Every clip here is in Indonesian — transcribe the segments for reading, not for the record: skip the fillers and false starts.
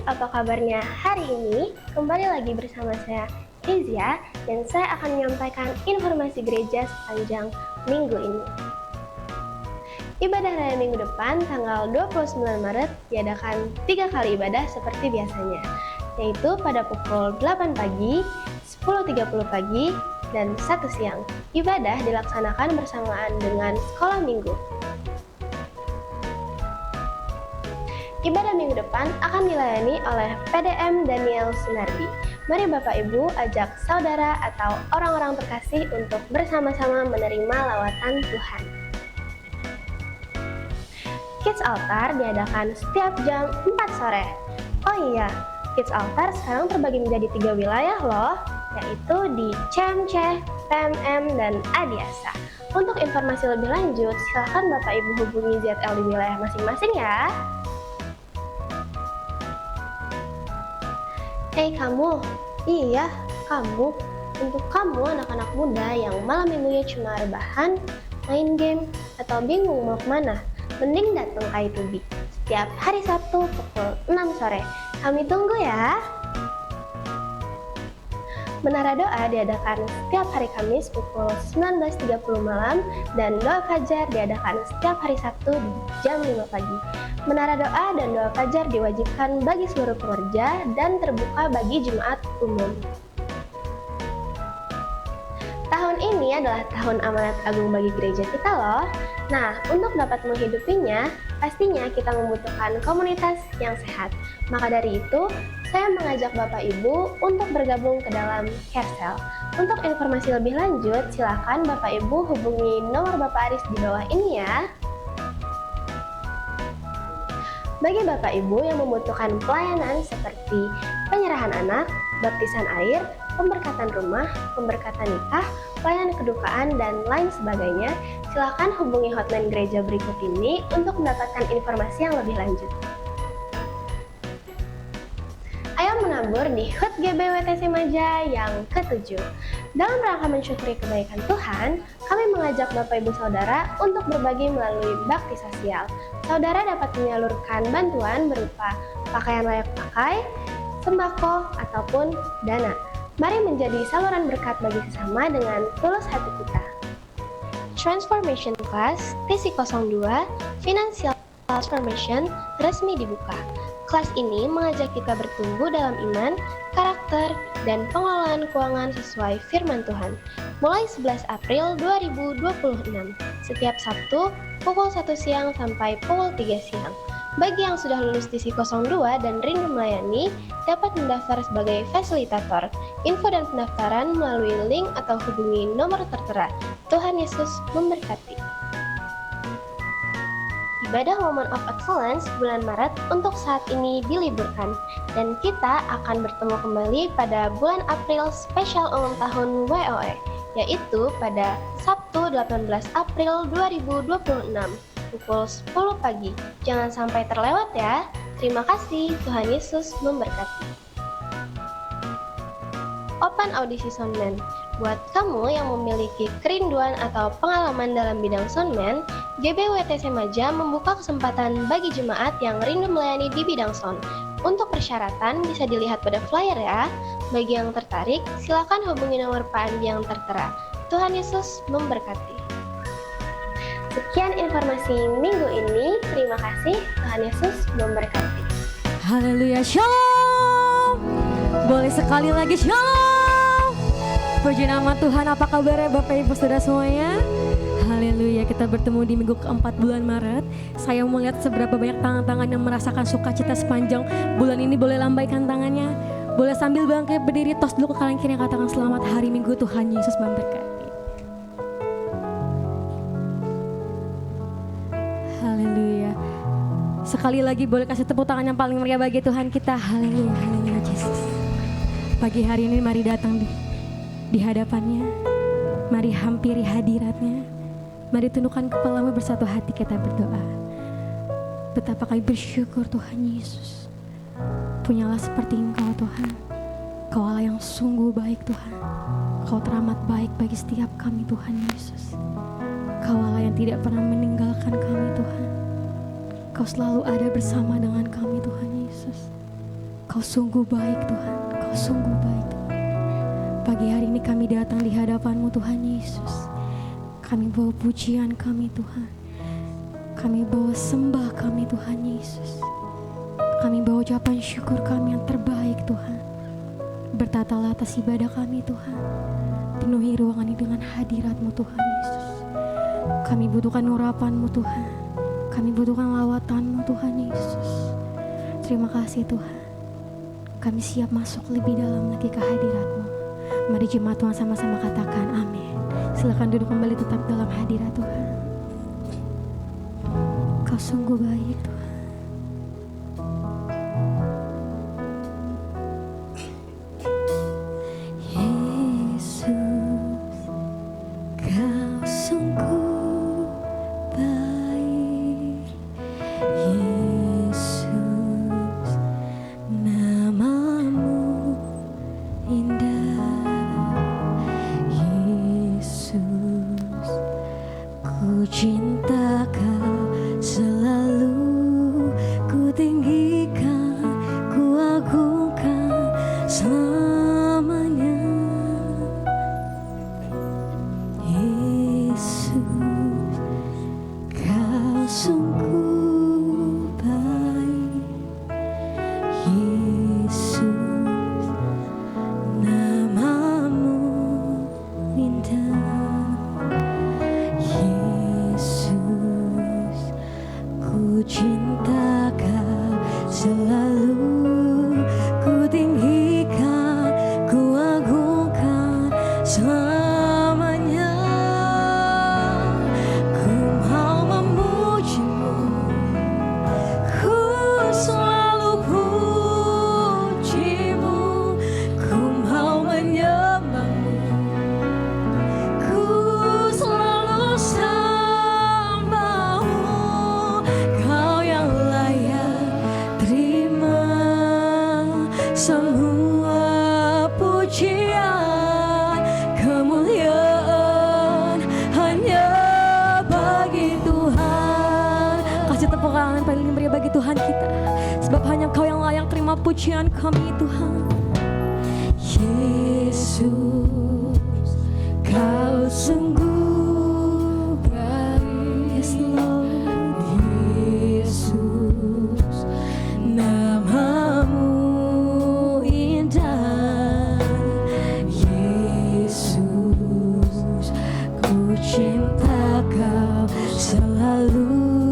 apa kabarnya hari ini? Kembali lagi bersama saya, Kezia, dan saya akan menyampaikan informasi gereja sepanjang minggu ini. Ibadah Raya minggu depan, tanggal 29 Maret, diadakan 3 kali ibadah seperti biasanya, yaitu pada pukul 8 pagi, 10.30 pagi, dan 1 siang. Ibadah dilaksanakan bersamaan dengan sekolah minggu. Ibadah minggu depan akan dilayani oleh PDM Daniel Sunardi. Mari Bapak Ibu ajak saudara atau orang-orang terkasih untuk bersama-sama menerima lawatan Tuhan. Kids Altar diadakan setiap jam 4 sore. Oh iya, Kids Altar sekarang terbagi menjadi 3 wilayah loh, yaitu di CMC, PMM, dan Adiasa. Untuk informasi lebih lanjut, silakan Bapak Ibu hubungi ZL di wilayah masing-masing ya. Hei kamu, iya kamu, untuk kamu anak-anak muda yang malam minggunya cuma rebahan, main game, atau bingung mau kemana, mending datang ke ITB setiap hari Sabtu pukul 6 sore. Kami tunggu ya. Menara Doa diadakan setiap hari Kamis pukul 19.30 malam dan Doa Fajar diadakan setiap hari Sabtu di jam 5 pagi. Menara Doa dan Doa Fajar diwajibkan bagi seluruh pekerja dan terbuka bagi jemaat umum. Tahun ini adalah tahun amanat agung bagi gereja kita loh. Nah, untuk dapat menghidupinya, pastinya kita membutuhkan komunitas yang sehat. Maka dari itu, saya mengajak Bapak Ibu untuk bergabung ke dalam Carecel. Untuk informasi lebih lanjut, silakan Bapak Ibu hubungi nomor Bapak Aris di bawah ini ya. Bagi Bapak Ibu yang membutuhkan pelayanan seperti penyerahan anak, baptisan air, pemberkatan rumah, pemberkatan nikah, pelayanan kedukaan, dan lain sebagainya, silakan hubungi hotline gereja berikut ini untuk mendapatkan informasi yang lebih lanjut. Ayo menabur di HUT GBWTC Maja yang ke-7. Dalam rangka mensyukuri kebaikan Tuhan, kami mengajak Bapak Ibu Saudara untuk berbagi melalui bakti sosial. Saudara dapat menyalurkan bantuan berupa pakaian layak pakai, sembako, ataupun dana. Mari menjadi saluran berkat bagi sesama dengan tulus hati kita. Transformation Class TC02 Financial Transformation resmi dibuka. Kelas ini mengajak kita bertumbuh dalam iman, karakter, dan pengelolaan keuangan sesuai firman Tuhan. Mulai 11 April 2026, setiap Sabtu pukul 1 siang sampai pukul 3 siang. Bagi yang sudah lulus TC02 dan rindu melayani, dapat mendaftar sebagai fasilitator. Info dan pendaftaran melalui link atau hubungi nomor tertera. Tuhan Yesus memberkati. Ibadah Women of Excellence bulan Maret untuk saat ini diliburkan, dan kita akan bertemu kembali pada bulan April spesial ulang tahun WOE, yaitu pada Sabtu 18 April 2026 pukul 10 pagi. Jangan sampai terlewat ya. Terima kasih, Tuhan Yesus memberkati. Open Audisi Soundman. Buat kamu yang memiliki kerinduan atau pengalaman dalam bidang soundman, GBWTC Maja membuka kesempatan bagi jemaat yang rindu melayani di bidang sound. Untuk persyaratan bisa dilihat pada flyer ya. Bagi yang tertarik, silakan hubungi nomor Pak Andi yang tertera. Tuhan Yesus memberkati. Sekian informasi minggu ini. Terima kasih. Tuhan Yesus memberkati. Haleluya, shalom. Boleh sekali lagi shalom. Puji nama Tuhan, apa kabarnya Bapak Ibu Saudara semuanya? Haleluya, kita bertemu di minggu keempat bulan Maret. Saya mau lihat seberapa banyak tangan-tangan yang merasakan sukacita sepanjang bulan ini. Boleh lambaikan tangannya. Boleh sambil bangkit berdiri, tos dulu ke kanan kiri, katakan selamat hari Minggu, Tuhan Yesus memberkati. Haleluya. Sekali lagi boleh kasih tepuk tangan yang paling meriah bagi Tuhan kita. Haleluya, haleluya Yesus. Pagi hari ini mari datang di hadapannya, mari hampiri hadiratnya, mari tundukkan kepalamu bersatu hati kita berdoa. Betapa kami bersyukur Tuhan Yesus, punyalah seperti Engkau Tuhan. Kau Allah yang sungguh baik Tuhan, Kau teramat baik bagi setiap kami Tuhan Yesus. Kau Allah yang tidak pernah meninggalkan kami Tuhan. Kau selalu ada bersama dengan kami Tuhan Yesus. Kau sungguh baik Tuhan, Kau sungguh baik Tuhan. Pagi hari ini kami datang di hadapan-Mu Tuhan Yesus. Kami bawa pujian kami Tuhan. Kami bawa sembah kami Tuhan Yesus. Kami bawa ucapan syukur kami yang terbaik Tuhan. Bertatalah atas ibadah kami Tuhan. Penuhi ruangan ini dengan hadirat-Mu Tuhan Yesus. Kami butuhkan urapan-Mu Tuhan. Kami butuhkan lawatan-Mu Tuhan Yesus. Terima kasih Tuhan. Kami siap masuk lebih dalam lagi ke hadirat-Mu. Mari jemaat Tuhan sama-sama katakan amin. Silakan duduk kembali tetap dalam hadirat Tuhan. Kau sungguh baik Tuhan. Pujian kami Tuhan Yesus, Kau sungguh baik. Yes, Lord. Yesus, namamu indah. Yesus, ku cinta Kau selalu,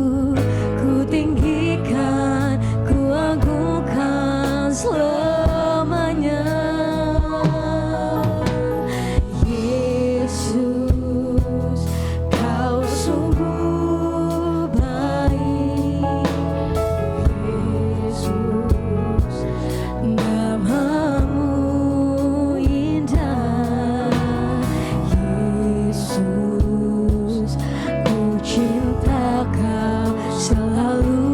ku tinggikan, ku agungkan selamanya. Yesus, Kau sungguh baik. Yesus, namamu indah. Yesus, ku cinta Kau selalu,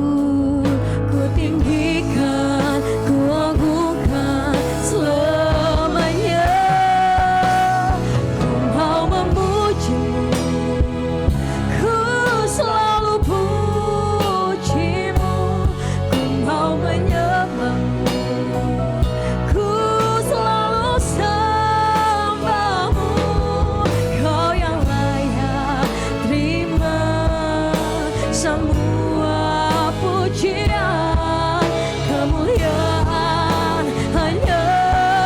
ku tinggikan, ku agungkan selamanya. Ku mau memujimu, ku selalu pujimu. Ku mau menyembahmu, ku selalu sembahmu. Kau yang layak terima semua pujian, kemuliaan hanya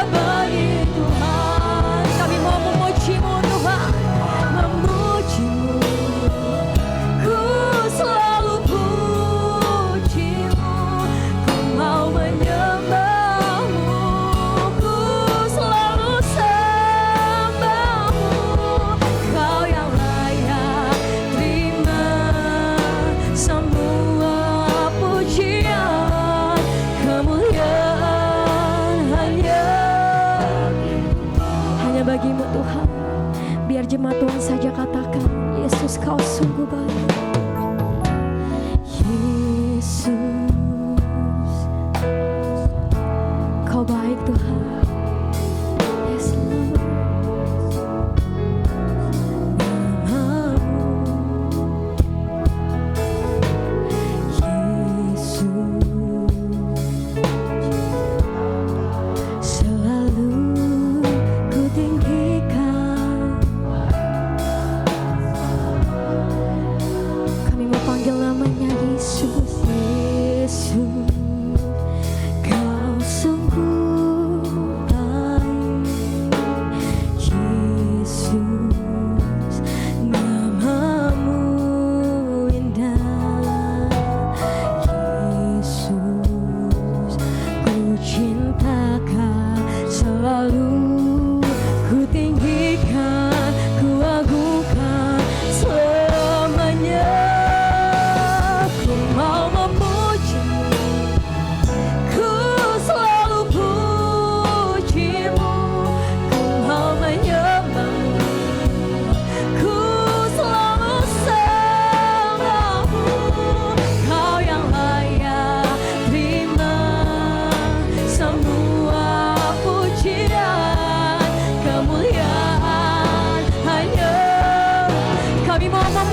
bagi Tuhan. Kami mau memujimu Tuhan, memujimu. Ku selalu pujimu, ku mau menyembahmu, ku selalu sembahmu. Kau yang layak terima semua pujian, kemuliaan hanya bagimu Tuhan. Biar jemaat Tuhan saja katakan, Yesus Kau sungguh baik. Yesus, Kau baik Tuhan. Yes, Lord. Namamu, Yesus,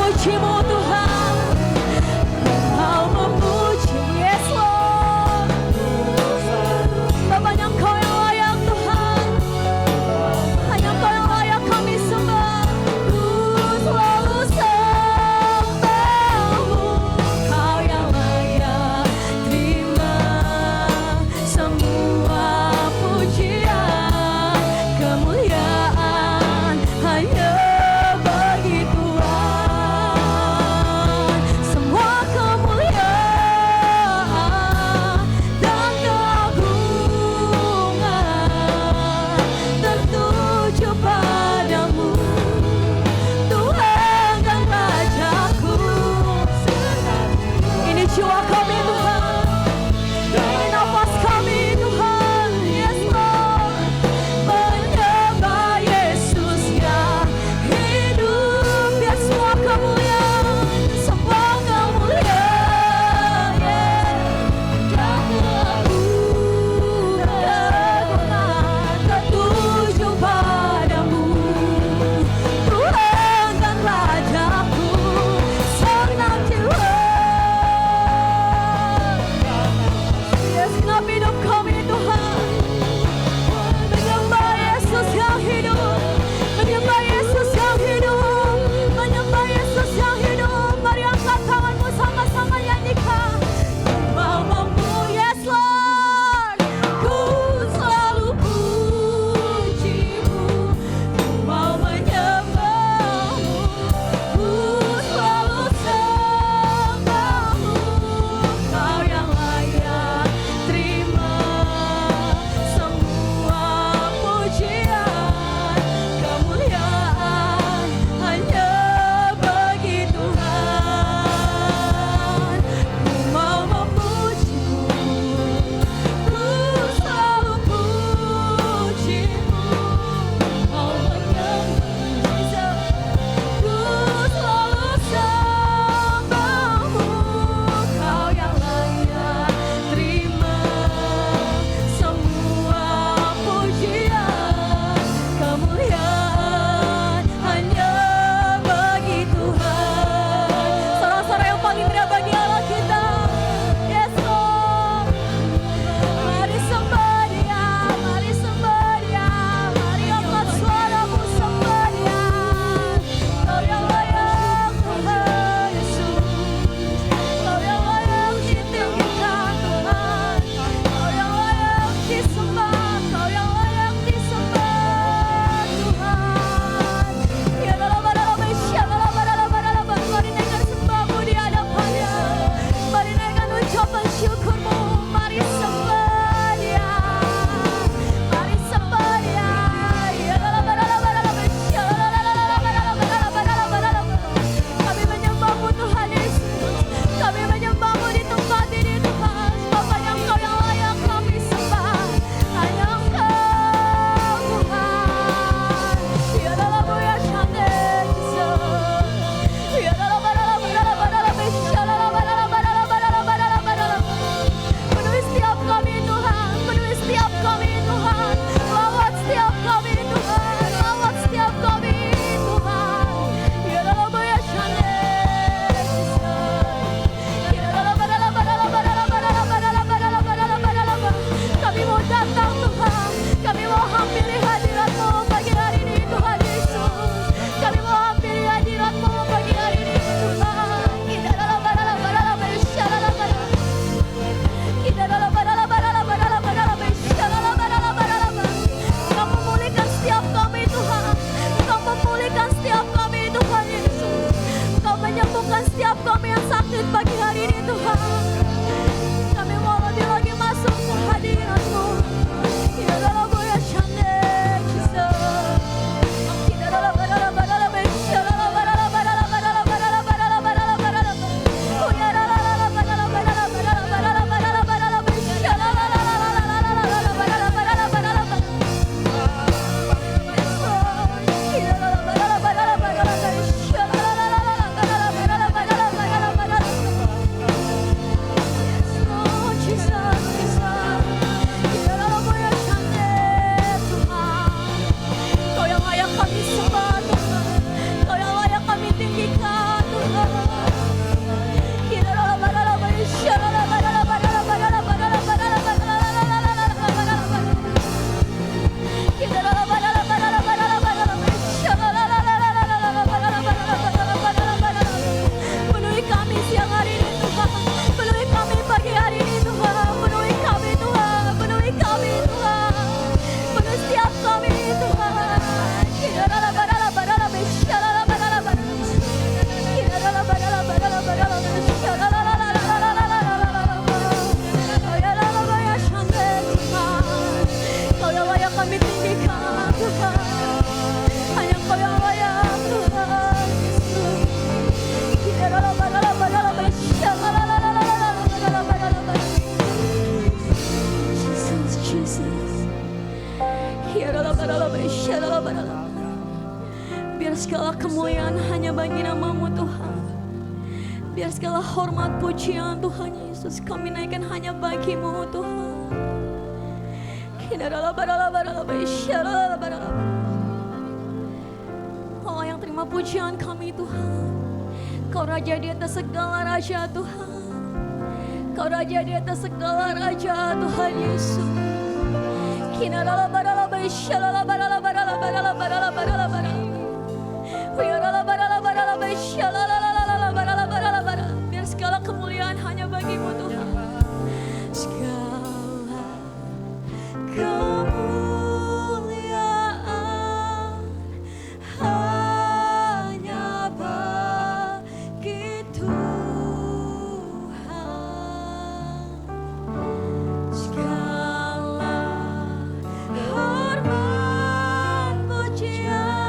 memuji-Mu Tuhan. Ku mau memuji, yes Lord. Sebab hanya Engkau yang layak Tuhan, hanya Engkau yang layak kami sembah. Ku selalu sembah-Mu, Kau yang layak terima semua pujian, kemuliaan hanya bagi Tuhan. Semua kemuliaan dan keagungan tertuju padamu, Tuhan dan Rajaku. Ini jiwa kami Tuhan, ini nafas kami Tuhan, yes Lord. Menyembah Yesus yang hidup, biar semua kemuliaan, semua kemuliaan, dan keagungan tertuju padamu, Tuhan dan Rajaku. Senang jiwa, yes, genap hidup kami Tuhan. Menyembah Yesus yang hidup, menyembah Yesus yang hidup, menyembah Yesus yang hidup. Mari angkat tanganmu sama-sama nyanyikan. Ku mau memuji, yes Lord. Ku selalu puji-Mu, ku mau menyembah-Mu, ku selalu sembah-Mu. Kau yang layak terima semua pujian, kemuliaan hanya bagi Tuhan. Ku mau memuji-Mu, ku selalu puji-Mu, mau menyembah, ku selalu sembah-Mu. Kau yang layak terima semua pujian, kemuliaan hanya bagi Tuhan. Saudara-saudara yang paling indah bagi Allah kita, yes Lord. Mari sembah Dia, mari sembah Dia, mari angkat suaramu sembah Dia. Kau yang layak Tuhan Yesus, Kau yang layak ditinggikan Tuhan, Kau yang layak disembah, Kau yang layak disembah Tuhan. Ya dalam mari naikkan sembahmu di hadapannya, mari naikkan ucapan syukurmu, mari sembah Dia, mari sembah Dia. Ya dalam kami menyembahmu Tuhan Yesus, kami menyembahmu di tempat ini Tuhan, sebab hanya Engkau yang layak kami sembah, hanya Engkau Tuhan. Ya dalam ya Shande Jesus, ya dalam penuhi setiap kami Tuhan, penuhi setiap kami Tuhan, lawat setiap kami Tuhan, lawat setiap kami Tuhan. Ya dalam ya Shande kami mau datang Tuhan, kami mau hampiri hadirat-Mu pagi hari ini Tuhan Yesus, kami mau hampiri hadirat-Mu pagi hari ini Tuhan. Kita dalam Engkau memulihkan setiap kami Tuhan, Engkau memulihkan setiap kami Tuhan Yesus, Engkau menyembuhkan setiap kami yang sakit pagi hari ini Tuhan. Kami mau lebih lagi masuk ke hadirat-Mu. Ya dalam ya Shande Jesus. Kita dalam segala kemuliaan hanya bagi nama-Mu Tuhan. Biar segala hormat pujian Tuhan Yesus kami naikkan hanya bagi-Mu Tuhan. Allah yang terima pujian kami Tuhan. Kau Raja di atas segala raja Tuhan. Kau Raja di atas segala raja Tuhan Yesus. Biar segala kemuliaan hanya bagi-Mu Tuhan. Segala kemuliaan hanya bagi Tuhan. Segala hormat pujian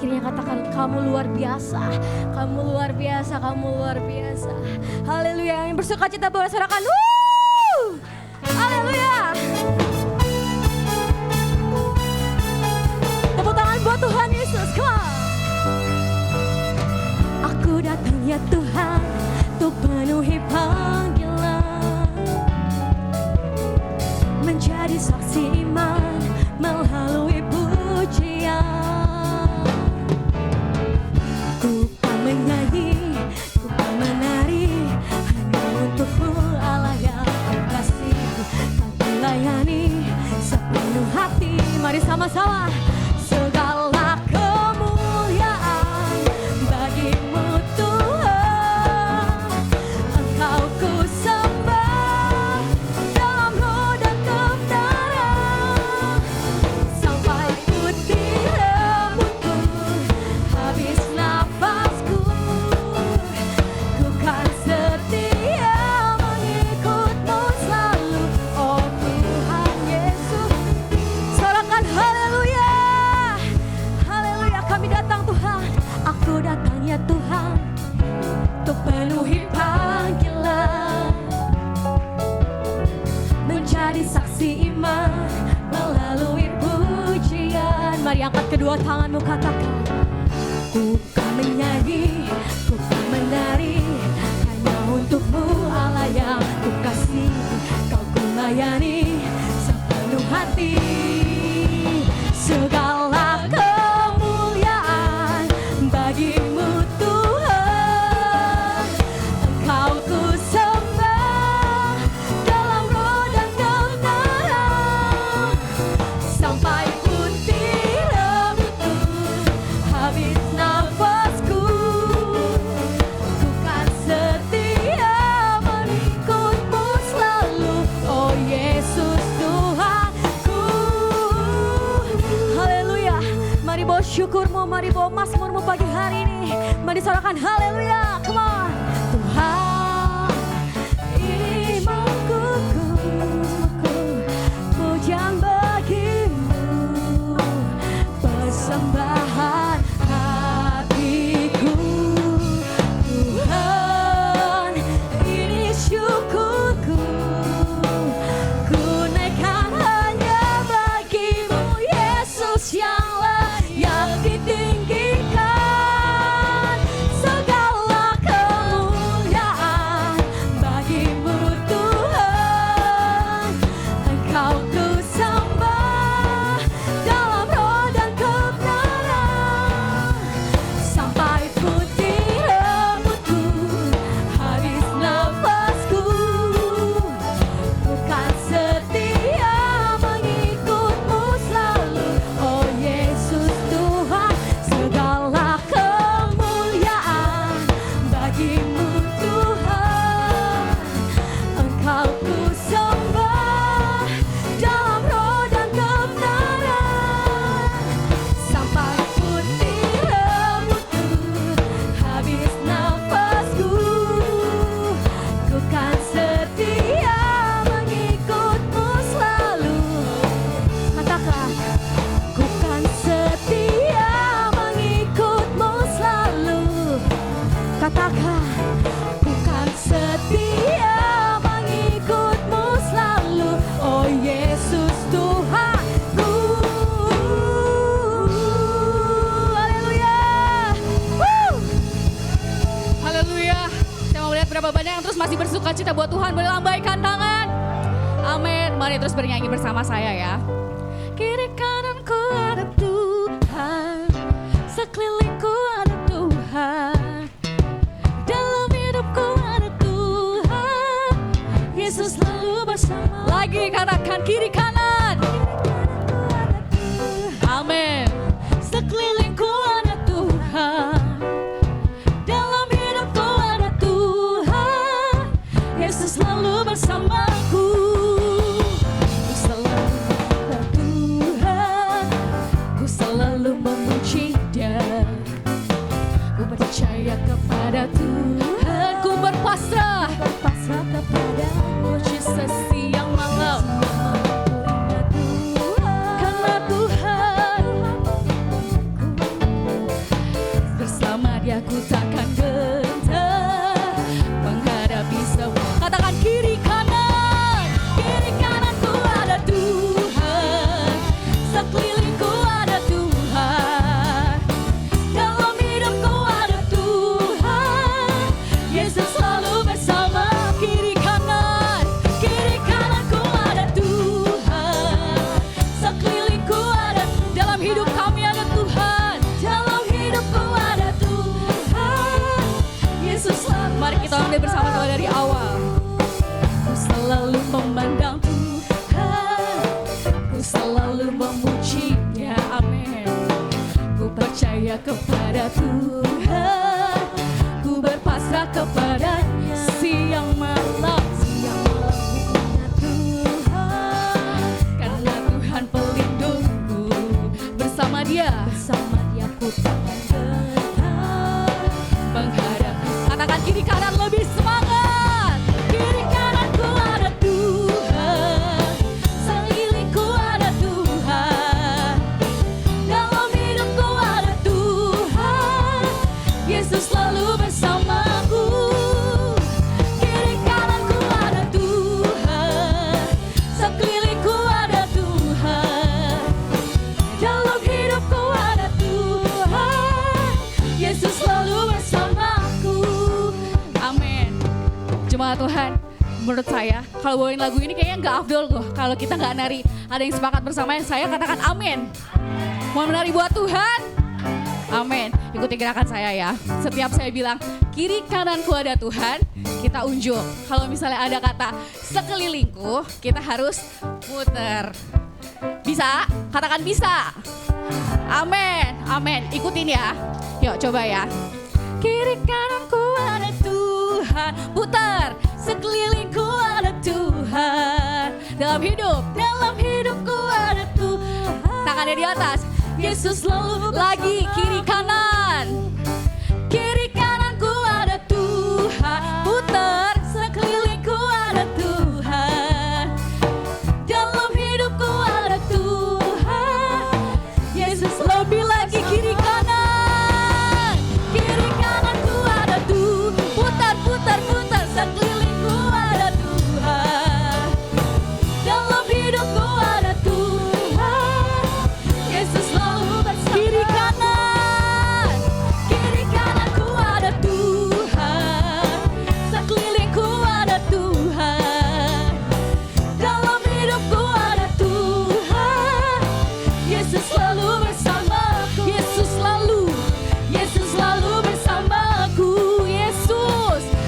akhirnya katakan kamu luar biasa, kamu luar biasa, kamu luar biasa. Haleluya. Yang bersuka cita boleh sorakan. Haleluya. Tepuk tangan buat Tuhan Yesus. Come on. Aku datang ya Tuhan untuk penuhi panggilan, menjadi saksi iman melalui pujian. Ku kan menyanyi, ku kan menari, hanya untukmu Allah yang kekasih. Kau layani sepenuh hati. Mari sama-sama. Segala kemuliaan bagimu Tuhan, Engkau ku sembah dalam roh dan kebenaran, sampai putih rambutku, habis nafasku, ku kan setia mengikutmu selalu, oh Tuhan Yesus. Sorakan haleluya, haleluya. Kami datang Tuhan, aku datang ya Tuhan untuk penuhi panggilan, menjadi saksi iman melalui pujian. Mari angkat kedua tanganmu, katakan ku kan menyanyi, ku kan menari, hanya untukmu Allah yang ku kasih. Kau ku layani sepenuh hati. Segala kemuliaan bagimu Tuhan, Engkau ku sembah dalam roh dan kebenaran, sampai putih rambutku, habis nafasku, ku kan setia mengikutmu selalu, oh Yesus Tuhanku. Haleluya. Mari bawa syukurmu, mari bawa mazmurmu pagi hari ini. Mari sorakan haleluya. Come on. Tuhan, imanku, pujian bagimu, persembahan hatiku. Tuhan, ini syukurku, ku naikkan hanya bagimu Yesus yang layak ditinggikan. Segala kemuliaan bagimu Tuhan, Engkau ku sembah dalam roh dan kebenaran, sampai putih rambutku, habis nafasku, ku kan setia mengikutmu selalu, oh Yesus Tuhan. Segala kemuliaan bagimu Tuhan, Engkau ku sembah dalam roh dan kebenaran, sampai putih rambutku, habis nafasku, ku kan setia mengikutmu selalu. Katakan, ku kan setia mengikutmu selalu. Katakan, ku kan setia mengikutmu selalu, oh Yesus Tuhanku. Haleluya. Woo! Haleluya. Saya mau melihat berapa banyak yang terus masih bersuka cita buat Tuhan. Boleh lambaikan tangan. Amin. Mari terus bernyanyi bersama saya ya. Kiri kananku ada Tuhan, sekelilingku ada Tuhan, dalam hidupku ada Tuhan, Yesus selalu bersama. Lagi katakan kiri kanan. Amin. Sekelilingku ada Tuhan, dalam hidupku ada Tuhan, Yesus selalu bersamaku. Ku selalu ada Tuhan, ku selalu memuji Dia, ku percaya kepada Tuhan, ku berpasrah kepadamu, Jesus siang malam. Karena Tuhan Ya ku takkan gentar menghadapi semua. Katakan kiri kananku ada Tuhan, sekelilingku ada Tuhan, dalam hidupku ada Tuhan, Yesus selalu bersama. Kiri kananku ada Tuhan, sekelilingku ada, dalam hidup kami ada Tuhan, dalam hidupku ada Tuhan, Yesus selalu. Mari kita ambil bersama-sama dari awal. Ku selalu memandang Tuhan, ku selalu memuji-Nya, amin. Ku percaya kepada Tuhan, ku berpasrah kepada-Nya. Siang malam ku ingat Tuhan, karena Tuhan pelindungku. Bersama Dia ku takkan gentar menghadapi. Katakan kiri kanan lebih semangat. Kiri kananku ada Tuhan, sekelilingku ada Tuhan, dalam hidupku ada Tuhan, Yesus selalu bersamaku. Kiri kananku ada Tuhan, sekelilingku ada Tuhan, dalam hidupku ada Tuhan, Yesus selalu bersamaku. Amin. Jemaat Tuhan, menurut saya kalau bawain lagu ini kayaknya nggak afdol loh kalau kita nggak nari. Ada yang sepakat bersama yang saya katakan amin. Mau menari buat Tuhan? Amin. Ikuti gerakan saya ya. Setiap saya bilang kiri kananku ada Tuhan, kita unjuk. Kalau misalnya ada kata sekelilingku, kita harus muter. Bisa? Katakan bisa. Amin. Amin. Ikutin ya. Yuk coba ya. Kiri kananku ada Tuhan, putar. Sekelilingku ada Tuhan, dalam hidupku ada Tuhan. Tangannya di atas. Yesus selalu lagi. Kiri kanan. Kiri kananku ada Tuhan, putar. Sekelilingku ada Tuhan, dalam hidupku ada Tuhan. Yesus lebih lagi. Kiri kanan. Kiri kananku ada Tuhan, putar. Sekelilingku ada Tuhan, dalam hidupku ada Tuhan, Yesus selalu bersama. Kiri kananku ada Tuhan, sekelilingku ada Tuhan, dalam hidupku ada Tuhan, Yesus selalu bersamaku. Yesus selalu bersamaku.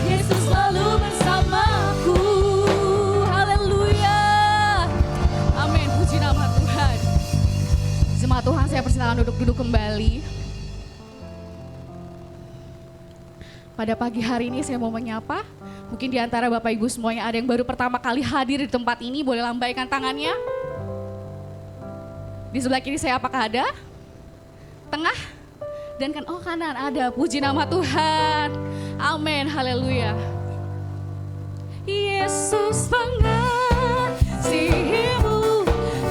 Yesus selalu bersamaku. Haleluya. Amin. Puji nama Tuhan. Jemaat Tuhan, saya persilakan duduk kembali. Pada pagi hari ini saya mau menyapa. Mungkin di antara Bapak Ibu semuanya ada yang baru pertama kali hadir di tempat ini, boleh lambaikan tangannya. Di sebelah kiri saya apakah ada? Tengah? Dan kan, oh kanan ada. Puji nama Tuhan. Amin. Haleluya. Yesus mengasihimu,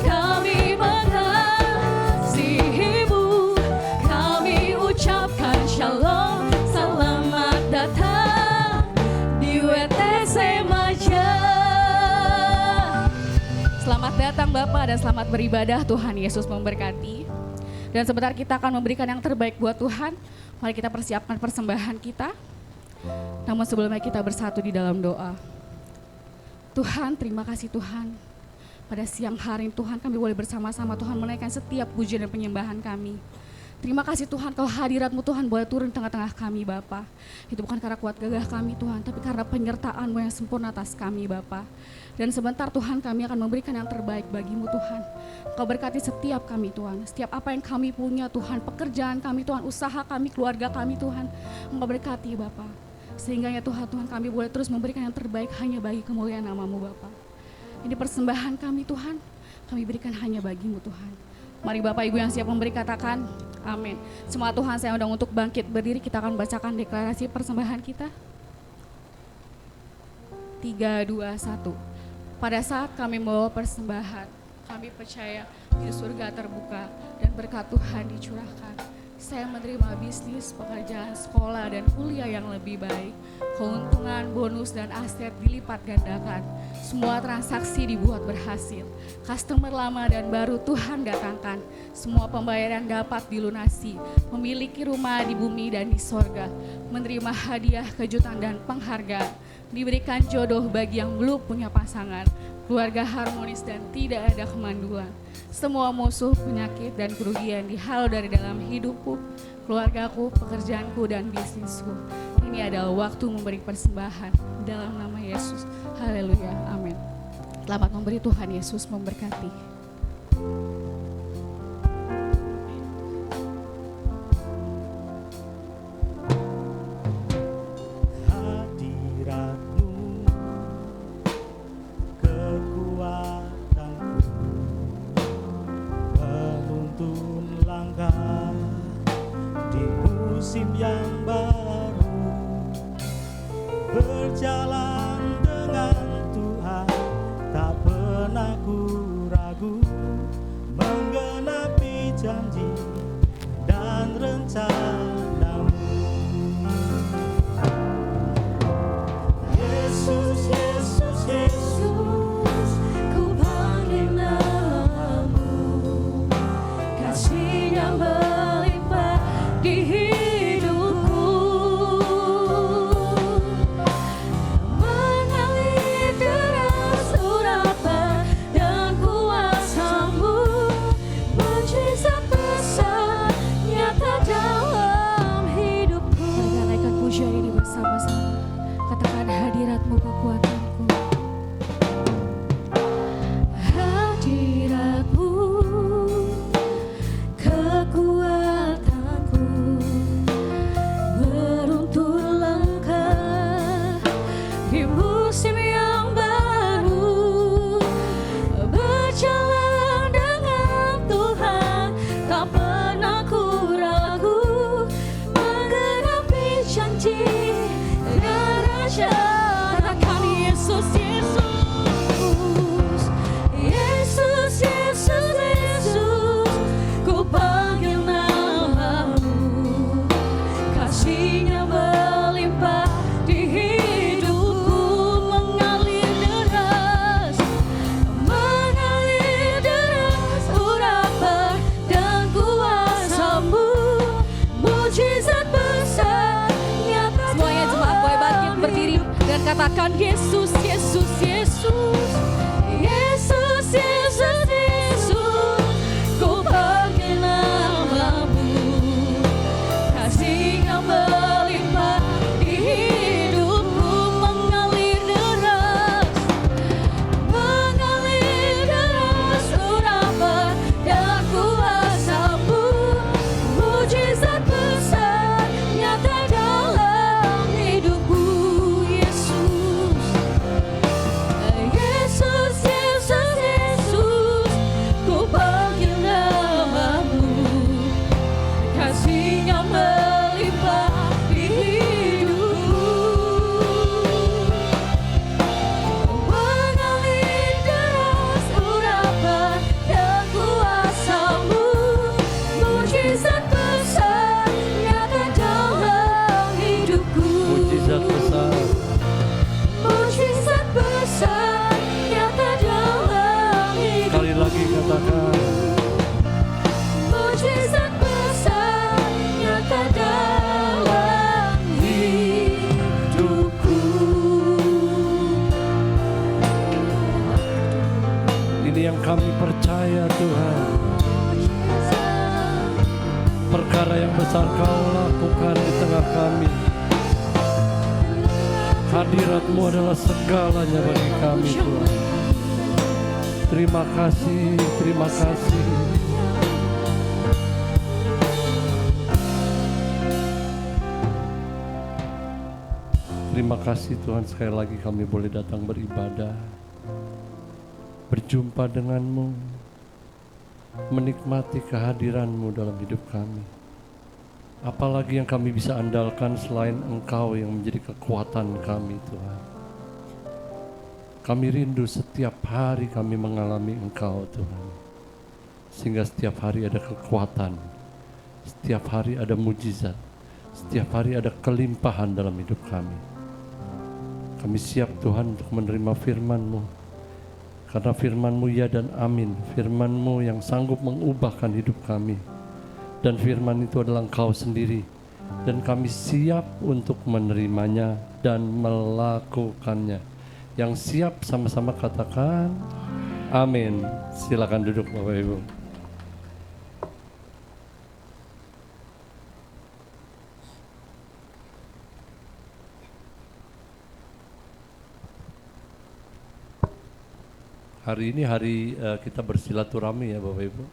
kami mengasihimu, kami ucapkan shalom, selamat datang di WTC Maja. Selamat datang Bapak dan selamat beribadah. Tuhan Yesus memberkati. Dan sebentar kita akan memberikan yang terbaik buat Tuhan. Mari kita persiapkan persembahan kita. Namun sebelumnya kita bersatu di dalam doa. Tuhan, terima kasih Tuhan. Pada siang hari Tuhan kami boleh bersama-sama Tuhan menaikkan setiap pujian dan penyembahan kami. Terima kasih Tuhan kalau hadirat-Mu Tuhan boleh turun di tengah-tengah kami Bapa. Itu bukan karena kuat gagah kami Tuhan, tapi karena penyertaan-Mu yang sempurna atas kami Bapa. Dan sebentar Tuhan kami akan memberikan yang terbaik bagi-Mu Tuhan. Kau berkati setiap kami Tuhan, setiap apa yang kami punya Tuhan, pekerjaan kami Tuhan, usaha kami, keluarga kami Tuhan. Engkau berkati Bapa. Sehingga ya Tuhan kami boleh terus memberikan yang terbaik hanya bagi kemuliaan nama-Mu Bapa. Ini persembahan kami Tuhan, kami berikan hanya bagi-Mu Tuhan. Mari Bapak Ibu yang siap memberi katakan amin. Semua Tuhan saya undang untuk bangkit berdiri, kita akan bacakan deklarasi persembahan kita. 3, 2, 1. Pada saat kami membawa persembahan, kami percaya di surga terbuka dan berkat Tuhan dicurahkan. Saya menerima bisnis, pekerjaan, sekolah, dan kuliah yang lebih baik. Keuntungan, bonus, dan aset dilipat gandakan. Semua transaksi dibuat berhasil. Customer lama dan baru Tuhan datangkan. Semua pembayaran dapat dilunasi. Memiliki rumah di bumi dan di sorga. Menerima hadiah, kejutan, dan penghargaan. Diberikan jodoh bagi yang belum punya pasangan. Keluarga harmonis dan tidak ada kemanduan. Semua musuh, penyakit, dan kerugian dihalau dari dalam hidupku, keluargaku, pekerjaanku, dan bisnisku. Ini adalah waktu memberi persembahan dalam nama Yesus. Haleluya, amin. Selamat memberi, Tuhan Yesus memberkati. Musim yang baru, berjalan dengan Tuhan, tak pernah ku ragu, menggenapi janji dan rencanamu. Yesus, Yesus, Yesus, ku panggil namamu, kasih-Nya melimpah di hadiratmu kekuatanku. Hadiratmu kekuatanku. Beruntun langkah di musim yang baru. Berjalan dengan Tuhan, tak pernah ku ragu, menggenapi janji dan rencana. Yesus, Yesus, Yesus, Yesus, Yesus, ku panggil namamu, kasih-Nya melimpah di hidupku, mengalir deras urapan dan kuasa-Mu, mujizat besar nyata. Semuanya jemaat boleh bangkit berdiri dan katakan Yesus, Yesus, Yesus, Yesus, Yesus, Yesus, ku panggil namamu, kasih-Nya melimpah di hidupku, mengalir deras urapan dan kuasa-Mu, mujizat besar nyata dalam hidupku. Yesus, Yesus, Yesus, ku panggil namamu, kasih-Nya melimpah di hidupku, mengalir deras urapan dan kuasa-Mu, mujizat besar nyata dalam hidupku. Mujizat besar, Mujizat besar nyata dalam hidupku. sekali lagi katakan, Mujizat besar nyata dalam hidupku. ini yang kami percaya Tuhan, perkara yang besar Kau lakukan di tengah kami. Hadirat-Mu adalah segalanya bagi kami Tuhan. Terima kasih, terima kasih. Terima kasih Tuhan, sekali lagi kami boleh datang beribadah, berjumpa dengan-Mu, menikmati kehadiran-Mu dalam hidup kami. Apalagi yang kami bisa andalkan selain Engkau yang menjadi kekuatan kami Tuhan. Kami rindu setiap hari kami mengalami Engkau Tuhan, sehingga setiap hari ada kekuatan Setiap hari ada mujizat. Setiap hari ada kelimpahan dalam hidup kami. Kami siap Tuhan untuk menerima firman-Mu. Karena firman-Mu ya dan amin. Firman-Mu yang sanggup mengubahkan hidup kami. Dan firman itu adalah Engkau sendiri. Dan kami siap untuk menerimanya dan melakukannya. Yang siap sama-sama katakan amin. Silakan duduk Bapak Ibu. Hari ini hari kita bersilaturahmi ya Bapak Ibu.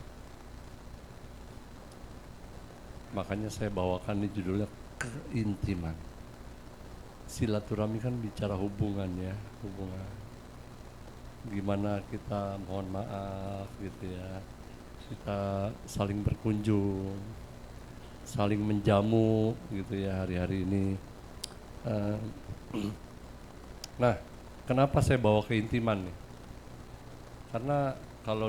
Makanya saya bawakan ini judulnya keintiman. Silaturahmi kan bicara hubungan ya, hubungan. Gimana kita mohon maaf gitu ya. Kita saling berkunjung, saling menjamu gitu ya hari-hari ini. Nah, kenapa saya bawa keintiman nih? Karena kalau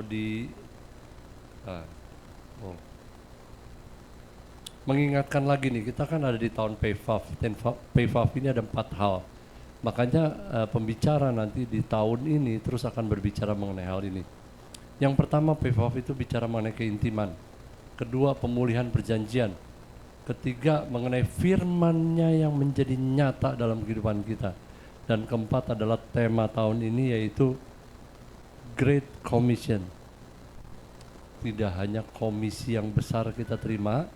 mengingatkan lagi nih, kita kan ada di tahun PayFav. PayFav ini ada 4 hal. Makanya pembicara nanti di tahun ini terus akan berbicara mengenai hal ini. Yang pertama PayFav itu bicara mengenai keintiman. Kedua pemulihan perjanjian. Ketiga mengenai firman-Nya yang menjadi nyata dalam kehidupan kita. Dan keempat adalah tema tahun ini yaitu Great Commission. Tidak hanya komisi yang besar kita terima,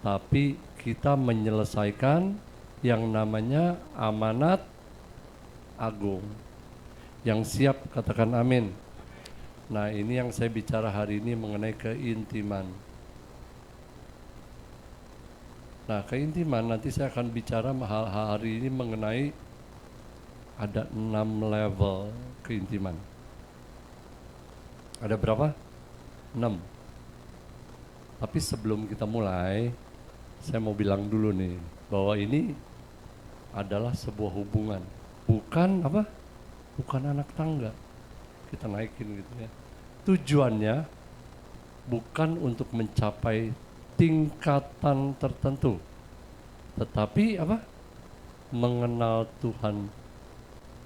tapi kita menyelesaikan yang namanya amanat agung. Yang siap katakan amin. Nah, ini yang saya bicara hari ini mengenai keintiman. Nah, keintiman nanti saya akan bicara hari ini mengenai ada 6 level keintiman. Ada berapa? 6. Tapi sebelum kita mulai, saya mau bilang dulu nih, bahwa ini adalah sebuah hubungan. Bukan apa? Bukan anak tangga. Kita naikin gitu ya. Tujuannya bukan untuk mencapai tingkatan tertentu. Tetapi apa? Mengenal Tuhan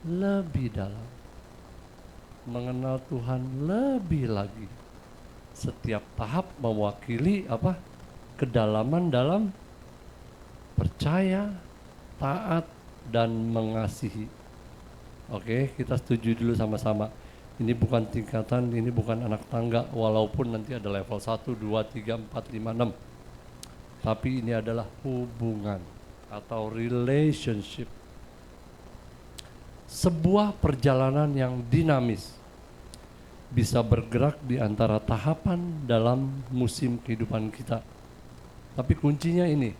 lebih dalam. Mengenal Tuhan lebih lagi. Setiap tahap mewakili apa? Kedalaman dalam percaya, taat, dan mengasihi. Oke, kita setuju dulu sama-sama. Ini bukan tingkatan, ini bukan anak tangga, walaupun nanti ada level 1, 2, 3, 4, 5, 6. Tapi ini adalah hubungan atau relationship. Sebuah perjalanan yang dinamis, bisa bergerak di antara tahapan dalam musim kehidupan kita. Tapi kuncinya ini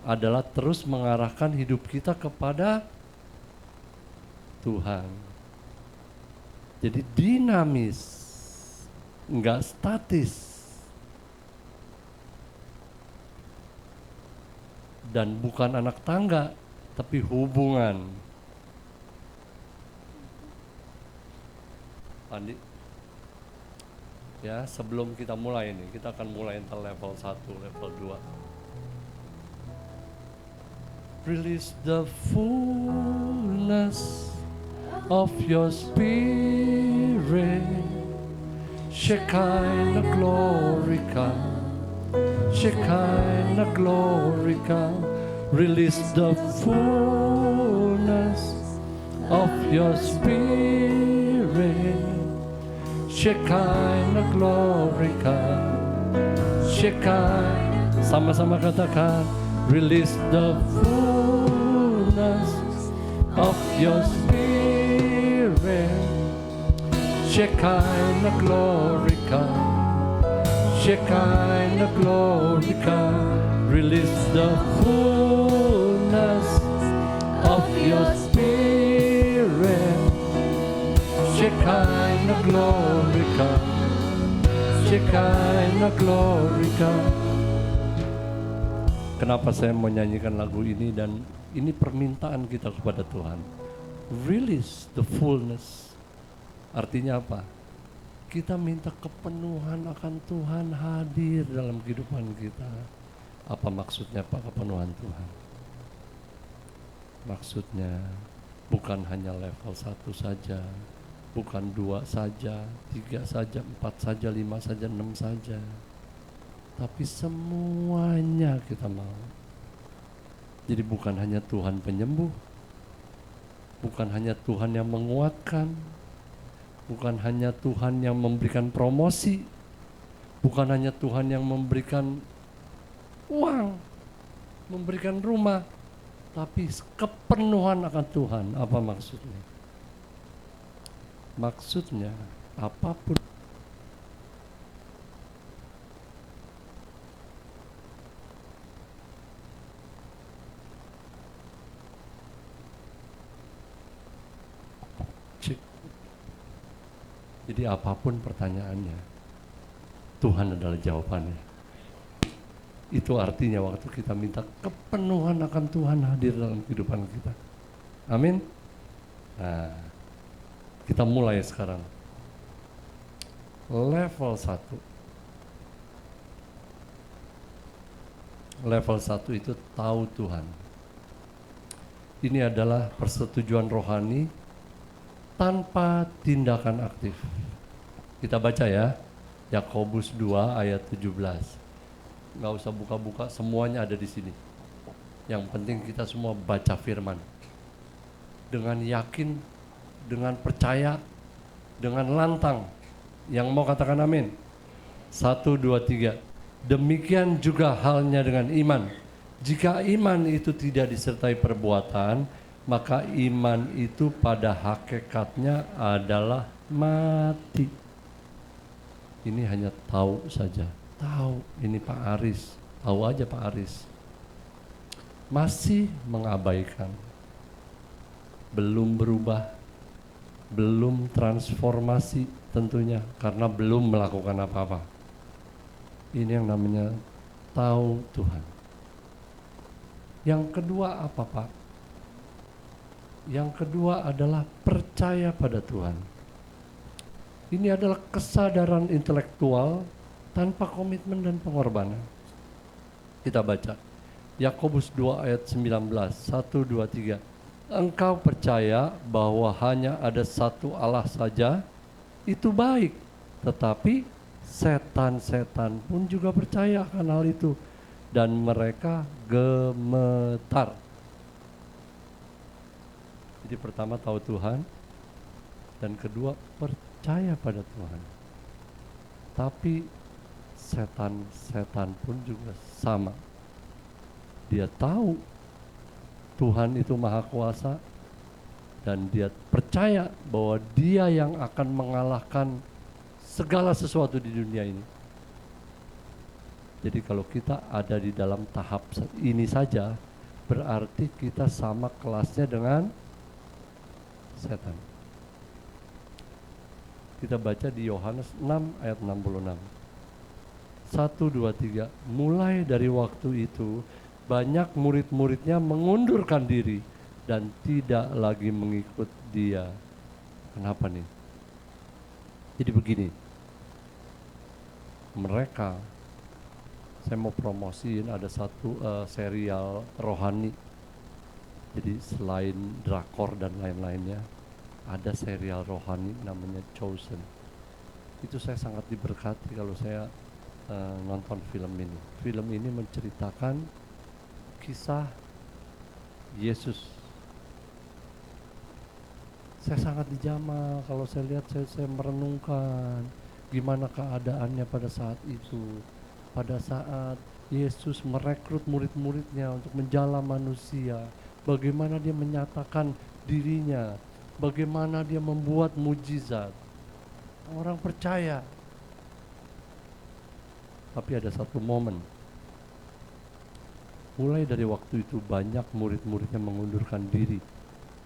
adalah terus mengarahkan hidup kita kepada Tuhan. Jadi dinamis, enggak statis. Dan bukan anak tangga, tapi hubungan. Andi, ya sebelum kita mulai ini, kita akan mulai entar level 1, level 2. Release the fullness of your spirit, Shekinah glory come, Shekinah glory come. Release the fullness of your spirit, Shekinah glory come, Shekinah. Sama-sama katakan, release the fullness of your spirit, Shekinah glory come, Shekinah glory come. Release the fullness of your spirit, Shekinah glory come, Shekinah glory come. Kenapa saya menyanyikan lagu ini, dan ini permintaan kita kepada Tuhan. Release the fullness. Artinya apa? Kita minta kepenuhan akan Tuhan hadir dalam kehidupan kita. Apa maksudnya Pak kepenuhan Tuhan? Maksudnya bukan hanya level 1 saja, bukan 2 saja, 3 saja, 4 saja, 5 saja, 6 saja. Tapi semuanya kita mau. Jadi bukan hanya Tuhan penyembuh, bukan hanya Tuhan yang menguatkan, bukan hanya Tuhan yang memberikan promosi, bukan hanya Tuhan yang memberikan uang, memberikan rumah, tapi kepenuhan akan Tuhan. Apa maksudnya? Maksudnya apapun jadi apapun pertanyaannya, Tuhan adalah jawabannya. Itu artinya waktu kita minta kepenuhan akan Tuhan hadir dalam kehidupan kita. Amin. Nah, kita mulai sekarang. Level 1. Level 1 itu tahu Tuhan. Ini adalah persetujuan rohani tanpa tindakan aktif. Kita baca ya, Yakobus 2 ayat 17. Nggak usah buka-buka, semuanya ada di sini. Yang penting kita semua baca firman. Dengan yakin, dengan percaya, dengan lantang. Yang mau katakan amin? 1, 2, 3. Demikian juga halnya dengan iman. Jika iman itu tidak disertai perbuatan, maka iman itu pada hakikatnya adalah mati. Ini hanya tahu saja. Tahu, ini Pak Aris. Tahu aja Pak Aris. Masih mengabaikan. Belum berubah. Belum transformasi tentunya. Karena belum melakukan apa-apa. Ini yang namanya tahu Tuhan. Yang kedua apa Pak? Yang kedua adalah percaya pada Tuhan. Ini adalah kesadaran intelektual tanpa komitmen dan pengorbanan. Kita baca Yakobus 2 ayat 19, 1, 2, 3. Engkau percaya bahwa hanya ada satu Allah saja, itu baik. Tetapi setan-setan pun juga percaya akan hal itu, dan mereka gemetar. Jadi pertama tahu Tuhan, dan kedua percaya pada Tuhan. Tapi setan-setan pun juga sama. Dia tahu Tuhan itu maha kuasa, dan dia percaya bahwa dia yang akan mengalahkan segala sesuatu di dunia ini. Jadi kalau kita ada di dalam tahap ini saja, berarti kita sama kelasnya dengan setan. Kita baca di Yohanes 6 ayat 66. 1, 2, 3. Mulai dari waktu itu banyak murid-muridnya mengundurkan diri dan tidak lagi mengikut dia. Kenapa nih? Jadi begini. Mereka, saya mau promosiin ada satu serial rohani. Jadi selain drakor dan lain-lainnya, ada serial rohani namanya Chosen. Itu saya sangat diberkati kalau saya nonton film ini. Film ini menceritakan kisah Yesus. Saya sangat dijamah kalau saya lihat, saya merenungkan gimana keadaannya pada saat itu. Pada saat Yesus merekrut murid-muridnya untuk menjala manusia, bagaimana dia menyatakan dirinya, bagaimana dia membuat mujizat. Orang percaya. Tapi ada satu momen. Mulai dari waktu itu banyak murid-muridnya mengundurkan diri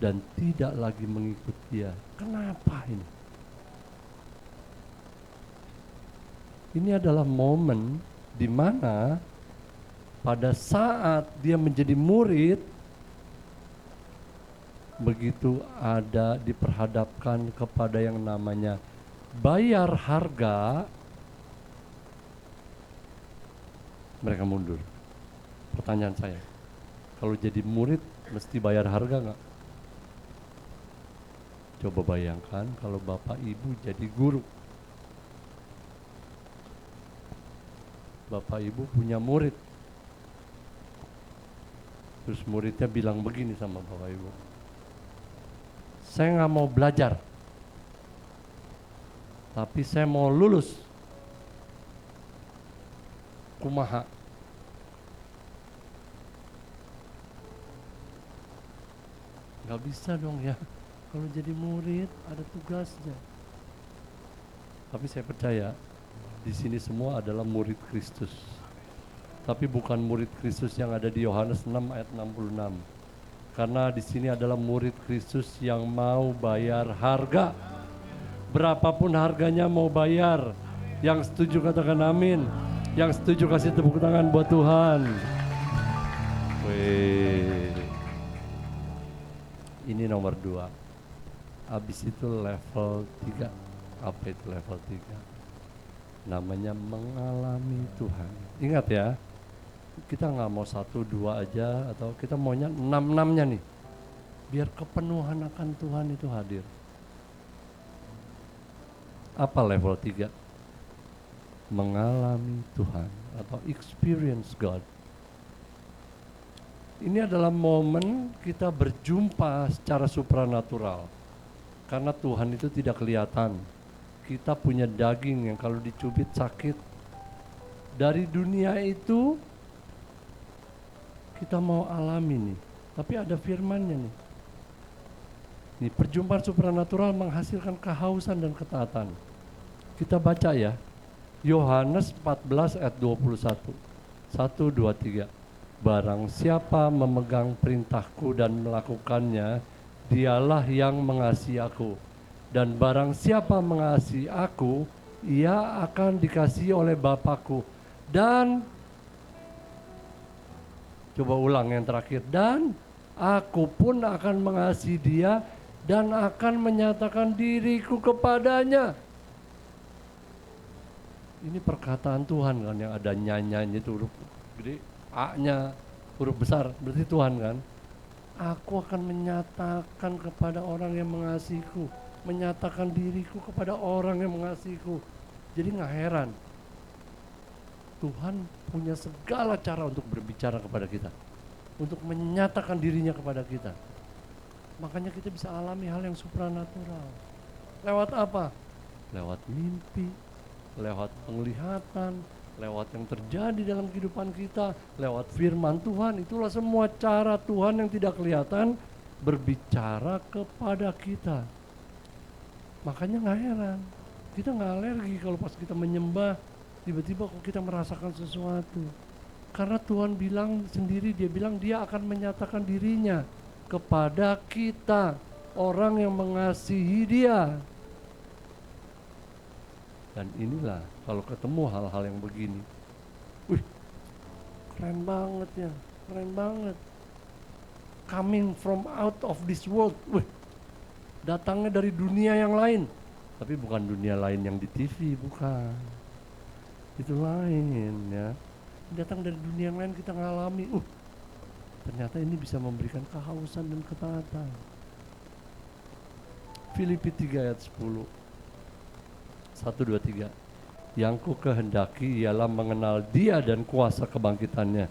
dan tidak lagi mengikut dia. Kenapa ini? Ini adalah momen di mana pada saat dia menjadi murid, begitu ada diperhadapkan kepada yang namanya bayar harga, mereka mundur. Pertanyaan saya, kalau jadi murid mesti bayar harga nggak? Coba bayangkan kalau Bapak Ibu jadi guru. Bapak Ibu punya murid. Terus muridnya bilang begini sama Bapak Ibu, saya nggak mau belajar, tapi saya mau lulus. Kumaha? Nggak bisa dong ya. Kalau jadi murid ada tugasnya. Tapi saya percaya di sini semua adalah murid Kristus. Tapi bukan murid Kristus yang ada di Yohanes 6 ayat 66. Karena di sini adalah murid Kristus yang mau bayar harga. Berapapun harganya mau bayar. Yang setuju katakan amin. Yang setuju kasih tepuk tangan buat Tuhan. Wih. Ini nomor 2. Habis itu level 3. Apa itu level 3? Namanya mengalami Tuhan. Ingat ya, kita nggak mau 1, 2 aja, atau kita maunya 6-6-nya nih. Biar kepenuhan akan Tuhan itu hadir. Apa level 3? Mengalami Tuhan atau experience God. Ini adalah momen kita berjumpa secara supranatural. Karena Tuhan itu tidak kelihatan. Kita punya daging yang kalau dicubit sakit. Dari dunia itu kita mau alami nih. Tapi ada firman-Nya nih. Nih, perjumpaan supranatural menghasilkan kehausan dan ketaatan. Kita baca ya. Yohanes 14 ayat 21. 1, 2, 3. Barang siapa memegang perintahku dan melakukannya, dialah yang mengasihi aku. Dan barang siapa mengasihi aku, ia akan dikasihi oleh Bapakku. Dan, coba ulang yang terakhir, dan aku pun akan mengasihi dia dan akan menyatakan diriku kepadanya. Ini perkataan Tuhan kan, yang ada nyanyanya itu huruf gede, A-nya huruf besar, berarti Tuhan kan. Aku akan menyatakan kepada orang yang mengasihiku, menyatakan diriku kepada orang yang mengasihiku. Jadi nggak heran, Tuhan punya segala cara untuk berbicara kepada kita, untuk menyatakan dirinya kepada kita. Makanya kita bisa alami hal yang supranatural. Lewat apa? Lewat mimpi, lewat penglihatan, lewat yang terjadi dalam kehidupan kita, lewat firman Tuhan. Itulah semua cara Tuhan yang tidak kelihatan berbicara kepada kita. Makanya nggak heran, kita nggak alergi kalau pas kita menyembah, tiba-tiba kok kita merasakan sesuatu. Karena Tuhan bilang sendiri, dia bilang dia akan menyatakan dirinya kepada kita, orang yang mengasihi dia. Dan inilah kalau ketemu hal-hal yang begini, wih, keren banget ya, keren banget. Coming from out of this world, wih, datangnya dari dunia yang lain. Tapi bukan dunia lain yang di TV, bukan. Itu lain ya. Datang dari dunia yang lain, kita ngalami, ternyata ini bisa memberikan kehausan dan ketaatan. Filipi 3 ayat 10. 1, 2, 3. Yang ku kehendaki ialah mengenal dia dan kuasa kebangkitannya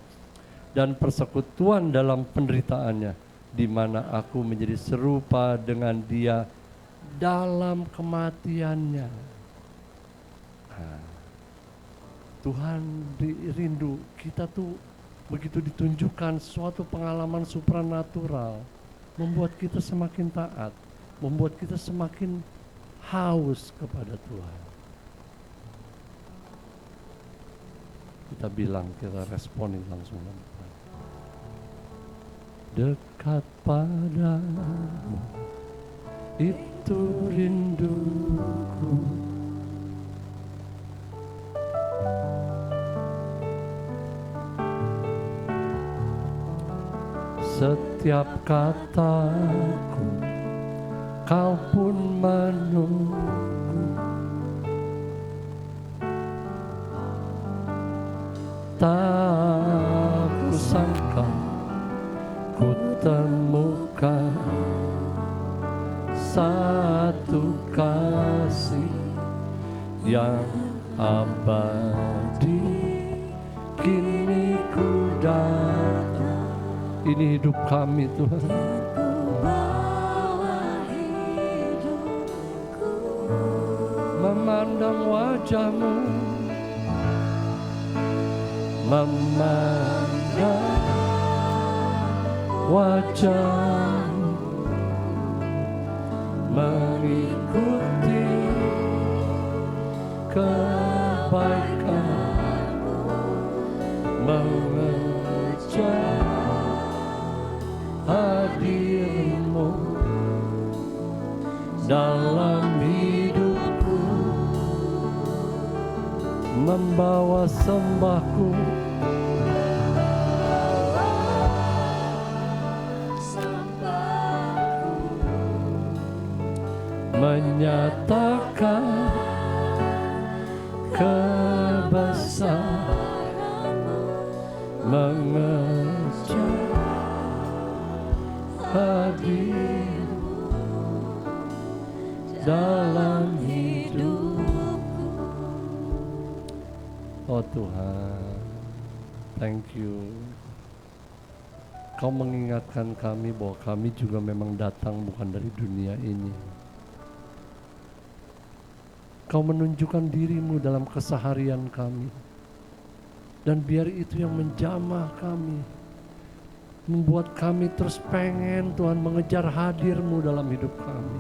dan persekutuan dalam penderitaannya, di mana aku menjadi serupa dengan dia dalam kematiannya. Tuhan rindu kita tuh begitu ditunjukkan suatu pengalaman supranatural, membuat kita semakin taat, membuat kita semakin haus kepada Tuhan. Kita bilang, kita responin langsung. Dekat padamu, itu rinduku. Setiap kataku, kau pun menunggu. Tak kusangka ku temukan satu kasih yang abadi. Kini ku datang, ini hidup kami Tuhan. Memandang wajah-Mu, memandang wajah-Mu, mengikuti kebaikan-Mu, mengejar hadir-Mu dalam hidupku, membawa sembahku, menyatakan kebesaran-Mu, mengejar hadir-Mu dalam hidupku. Oh Tuhan, thank you. Kau mengingatkan kami bahwa kami juga memang datang bukan dari dunia ini. Kau menunjukkan diri-Mu dalam keseharian kami. Dan biar itu yang menjamah kami. Membuat kami terus pengen Tuhan mengejar hadir-Mu dalam hidup kami.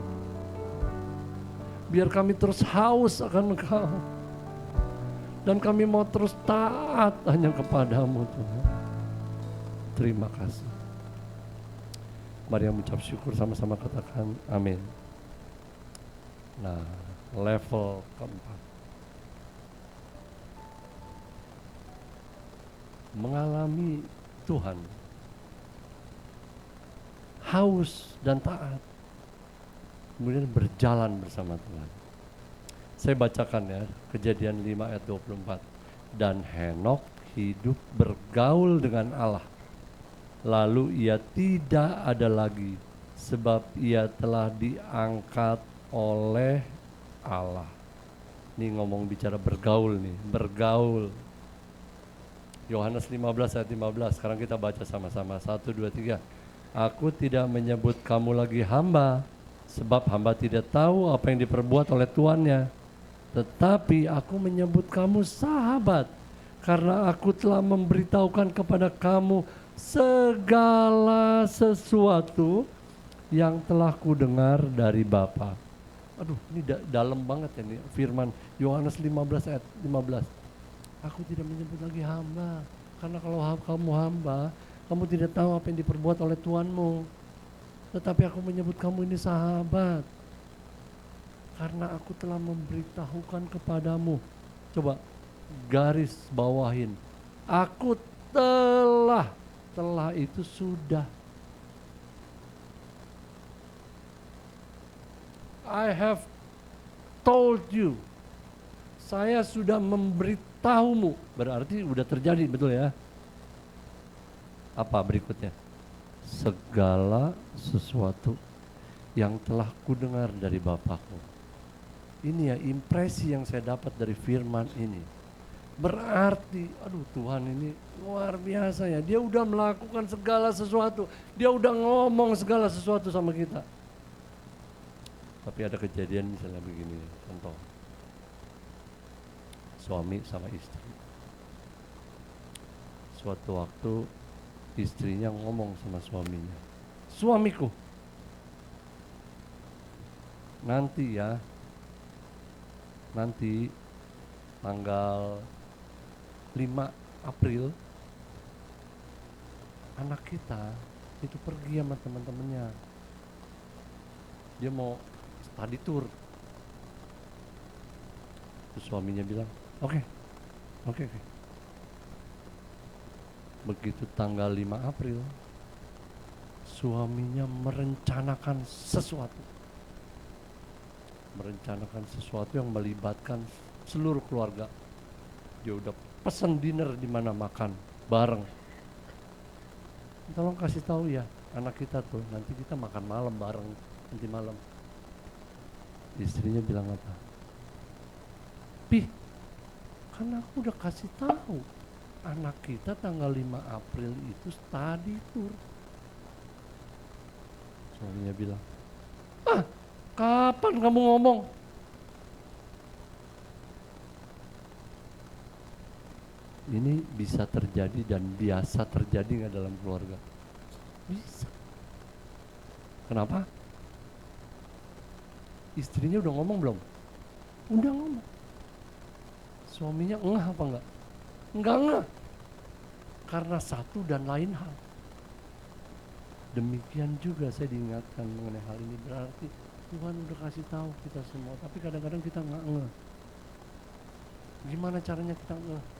Biar kami terus haus akan Engkau. Dan kami mau terus taat hanya kepadamu Tuhan. Terima kasih. Mari mengucap syukur sama-sama katakan amin. Nah, level keempat. Mengalami Tuhan. Haus dan taat. Kemudian berjalan bersama Tuhan. Saya bacakan ya, Kejadian 5 ayat 24. Dan Henokh hidup bergaul dengan Allah. Lalu ia tidak ada lagi, sebab ia telah diangkat oleh Allah. Ini ngomong bicara bergaul nih, bergaul. Yohanes 15 ayat 15, sekarang kita baca sama-sama. 1, 2, 3. Aku tidak menyebut kamu lagi hamba, sebab hamba tidak tahu apa yang diperbuat oleh tuannya. Tetapi aku menyebut kamu sahabat, karena aku telah memberitahukan kepada kamu segala sesuatu yang telah kudengar dari Bapa. Aduh, ini dalam banget ya nih firman Yohanes 15 ayat 15. Aku tidak menyebut lagi hamba, karena kalau kamu hamba, kamu tidak tahu apa yang diperbuat oleh Tuanmu. Tetapi aku menyebut kamu ini sahabat, karena aku telah memberitahukan kepadamu. Coba garis bawahin. Aku telah itu sudah. I have told you. Saya sudah memberitahumu. Berarti udah terjadi, betul ya? Apa berikutnya? Segala sesuatu yang telah kudengar dari Bapakku. Ini ya impresi yang saya dapat dari firman ini. Berarti, aduh Tuhan ini luar biasa ya. Dia udah melakukan segala sesuatu. Dia udah ngomong segala sesuatu sama kita. Tapi ada kejadian misalnya begini, contoh. Suami sama istri. Suatu waktu istrinya ngomong sama suaminya. Suamiku, nanti tanggal 5 April anak kita itu pergi sama teman-temannya. Dia mau study tour. Terus suaminya bilang, oke. Begitu tanggal 5 April, suaminya merencanakan sesuatu. Merencanakan sesuatu yang melibatkan seluruh keluarga. Dia udah pesen dinner di mana makan bareng. Tolong kasih tahu ya anak kita tuh, nanti kita makan malam bareng nanti malam. Istrinya bilang apa? Pi, kan aku udah kasih tahu anak kita tanggal 5 April itu study tour. Suaminya bilang, ah kapan kamu ngomong? Ini bisa terjadi dan biasa terjadi nggak dalam keluarga? Bisa. Kenapa? Istrinya udah ngomong belum? Udah ngomong. Suaminya ngeh apa enggak? Enggak ngeh. Karena satu dan lain hal. Demikian juga saya diingatkan mengenai hal ini, berarti Tuhan udah kasih tahu kita semua, tapi kadang-kadang kita nggak ngeh. Gimana caranya kita ngeh?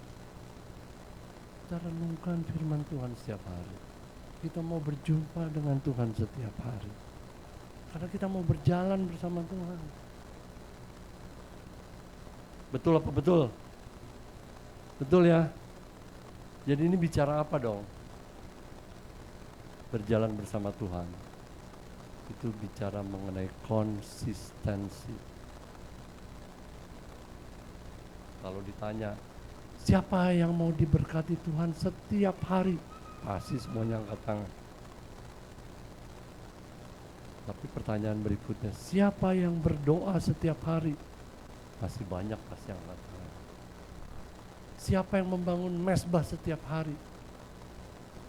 Kita renungkan firman Tuhan setiap hari. Kita mau berjumpa dengan Tuhan setiap hari. Karena kita mau berjalan bersama Tuhan. Betul apa betul? Betul ya? Jadi ini bicara apa dong? Berjalan bersama Tuhan. Itu bicara mengenai konsistensi. Kalau ditanya, siapa yang mau diberkati Tuhan setiap hari? Pasti semuanya angkat tangan. Tapi pertanyaan berikutnya, siapa yang berdoa setiap hari? Pasti banyak pasti angkat tangan. Siapa yang membangun mesbah setiap hari?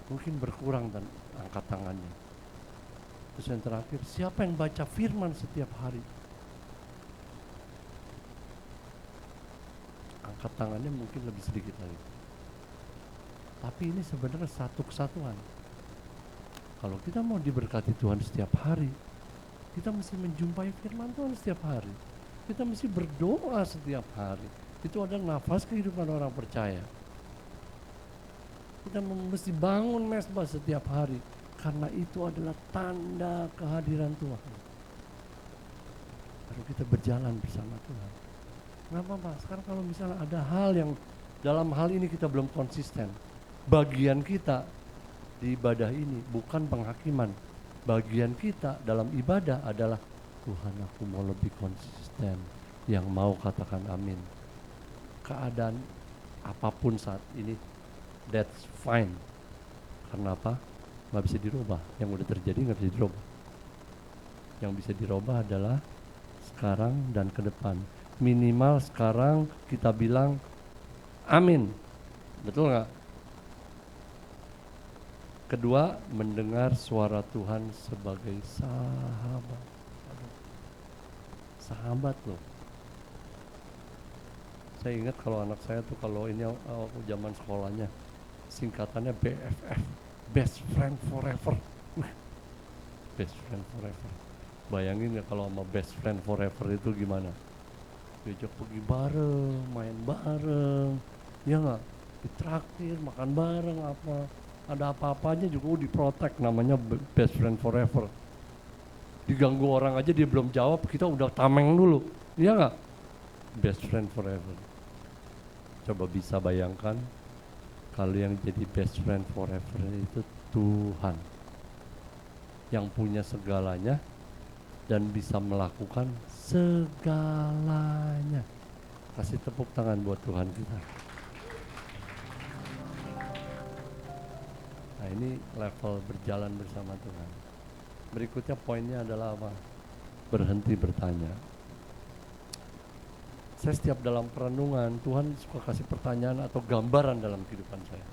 Mungkin berkurang dan angkat tangannya. Terus yang terakhir, siapa yang baca firman setiap hari? Angkat tangannya mungkin lebih sedikit lagi. Tapi ini sebenarnya satu kesatuan. Kalau kita mau diberkati Tuhan setiap hari, kita mesti menjumpai firman Tuhan setiap hari. Kita mesti berdoa setiap hari. Itu adalah nafas kehidupan orang percaya. Kita mesti bangun mesbah setiap hari. Karena itu adalah tanda kehadiran Tuhan. Baru kita berjalan bersama Tuhan. Nggak apa-apa, sekarang kalau misalnya ada hal yang dalam hal ini kita belum konsisten. Bagian kita di ibadah ini bukan penghakiman. Bagian kita dalam ibadah adalah, Tuhan aku mau lebih konsisten. Yang mau katakan amin. Keadaan apapun saat ini, that's fine. Karena apa? Nggak bisa dirubah. Yang udah terjadi nggak bisa dirubah. Yang bisa dirubah adalah sekarang dan ke depan. Minimal sekarang kita bilang amin. Betul nggak? Kedua, mendengar suara Tuhan sebagai sahabat. Sahabat loh. Saya ingat kalau anak saya tuh kalau ini zaman sekolahnya singkatannya BFF, Best Friend Forever. Best Friend Forever. Bayangin ya kalau sama Best Friend Forever itu gimana? Diajak pergi bareng, main bareng, ya nggak? Ditraktir, makan bareng apa? Ada apa-apanya juga diprotek, namanya Best Friend Forever. Diganggu orang aja dia belum jawab, kita udah tameng dulu, iya nggak? Best Friend Forever. Coba bisa bayangkan kalau yang jadi Best Friend Forever itu Tuhan yang punya segalanya dan bisa melakukan segalanya. Kasih tepuk tangan buat Tuhan kita. Nah ini level berjalan bersama Tuhan. Berikutnya poinnya adalah apa? Berhenti bertanya. Saya setiap dalam perenungan, Tuhan suka kasih pertanyaan atau gambaran dalam kehidupan saya.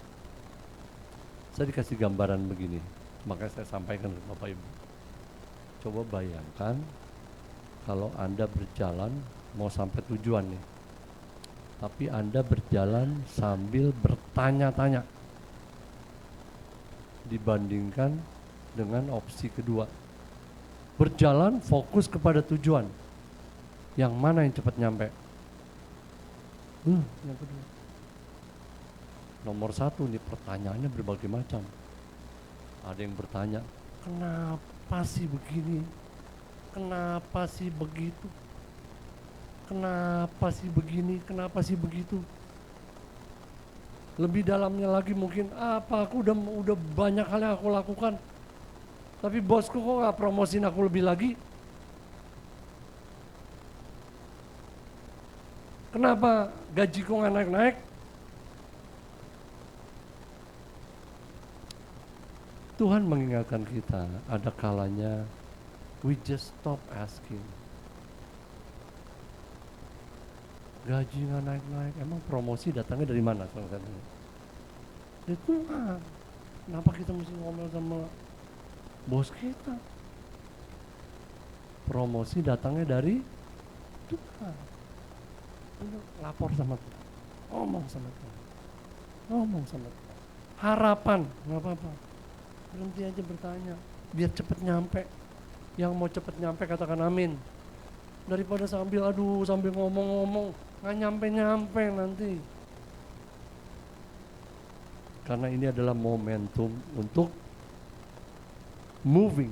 Saya dikasih gambaran begini, makanya saya sampaikan ke Bapak Ibu. Coba bayangkan kalau Anda berjalan mau sampai tujuan nih. Tapi Anda berjalan sambil bertanya-tanya. Dibandingkan dengan opsi kedua. Berjalan fokus kepada tujuan. Yang mana yang cepat nyampe? Yang kedua. Nomor satu nih pertanyaannya berbagai macam. Ada yang bertanya, kenapa sih begini? Kenapa sih begitu? Kenapa sih begini? Kenapa sih begitu? Lebih dalamnya lagi mungkin apa aku udah banyak hal yang aku lakukan, tapi bosku kok nggak promosin aku lebih lagi? Kenapa gajiku nggak naik-naik? Tuhan mengingatkan kita, ada kalanya we just stop asking. Gaji nggak naik-naik, emang promosi datangnya dari mana? Dari Tuhan. Kenapa kita mesti ngomel sama bos kita? Promosi datangnya dari Tuhan. Udah lapor sama Tuhan, ngomong sama Tuhan, ngomong sama Tuhan. Harapan, nggak apa-apa. Berhenti aja bertanya, biar cepet nyampe. Yang mau cepet nyampe katakan amin. Daripada sambil ngomong-ngomong, nggak nyampe-nyampe nanti. Karena ini adalah momentum untuk moving,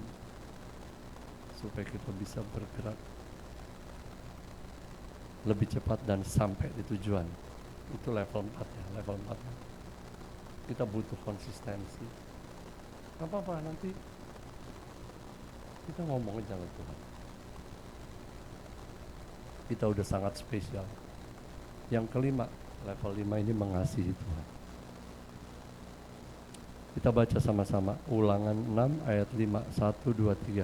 supaya kita bisa bergerak lebih cepat dan sampai di tujuan. Itu level 4 ya, level 4. Kita butuh konsistensi. Gak apa-apa, nanti kita ngomong aja ke Tuhan. Kita udah sangat spesial. Yang kelima, level 5 ini mengasihi Tuhan. Kita baca sama-sama Ulangan 6 ayat 5, 1, 2, 3.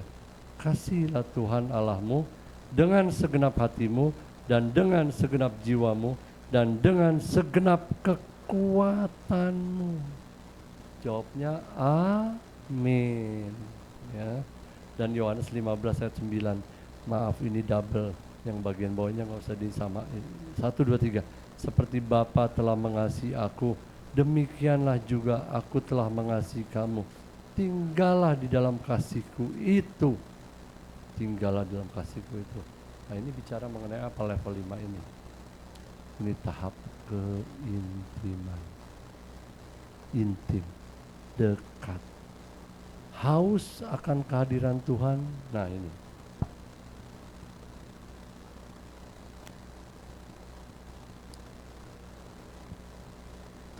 Kasihilah Tuhan Allahmu dengan segenap hatimu dan dengan segenap jiwamu dan dengan segenap kekuatanmu. Jawabnya amin. Ya. Dan Yohanes 15 ayat 9. Maaf ini double, yang bagian bawahnya nggak usah disamain. 1, 2, 3. Seperti Bapa telah mengasihi aku, demikianlah juga aku telah mengasihi kamu. Tinggallah di dalam kasihku itu. Tinggallah dalam kasihku itu. Nah ini bicara mengenai apa level 5 ini. Ini tahap keintiman. Intim, dekat. Haus akan kehadiran Tuhan. Nah ini.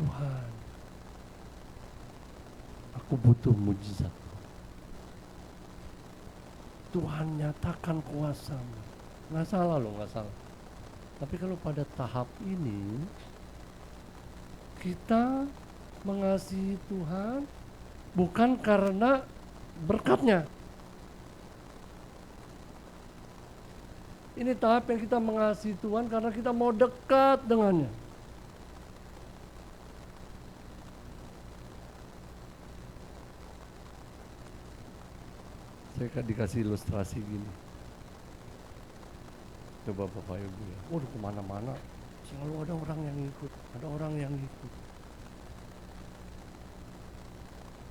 Tuhan, aku butuh mujizat. Tuhan nyatakan kuasa-Mu. Nggak salah loh, nggak salah. Tapi kalau pada tahap ini kita mengasihi Tuhan bukan karena berkatnya. Ini tahap yang kita mengasihi Tuhan karena kita mau dekat dengannya. Saya dikasih ilustrasi gini. Coba Bapak Ibu ya. Waduh kemana-mana selalu ada orang yang ikut, ada orang yang ikut.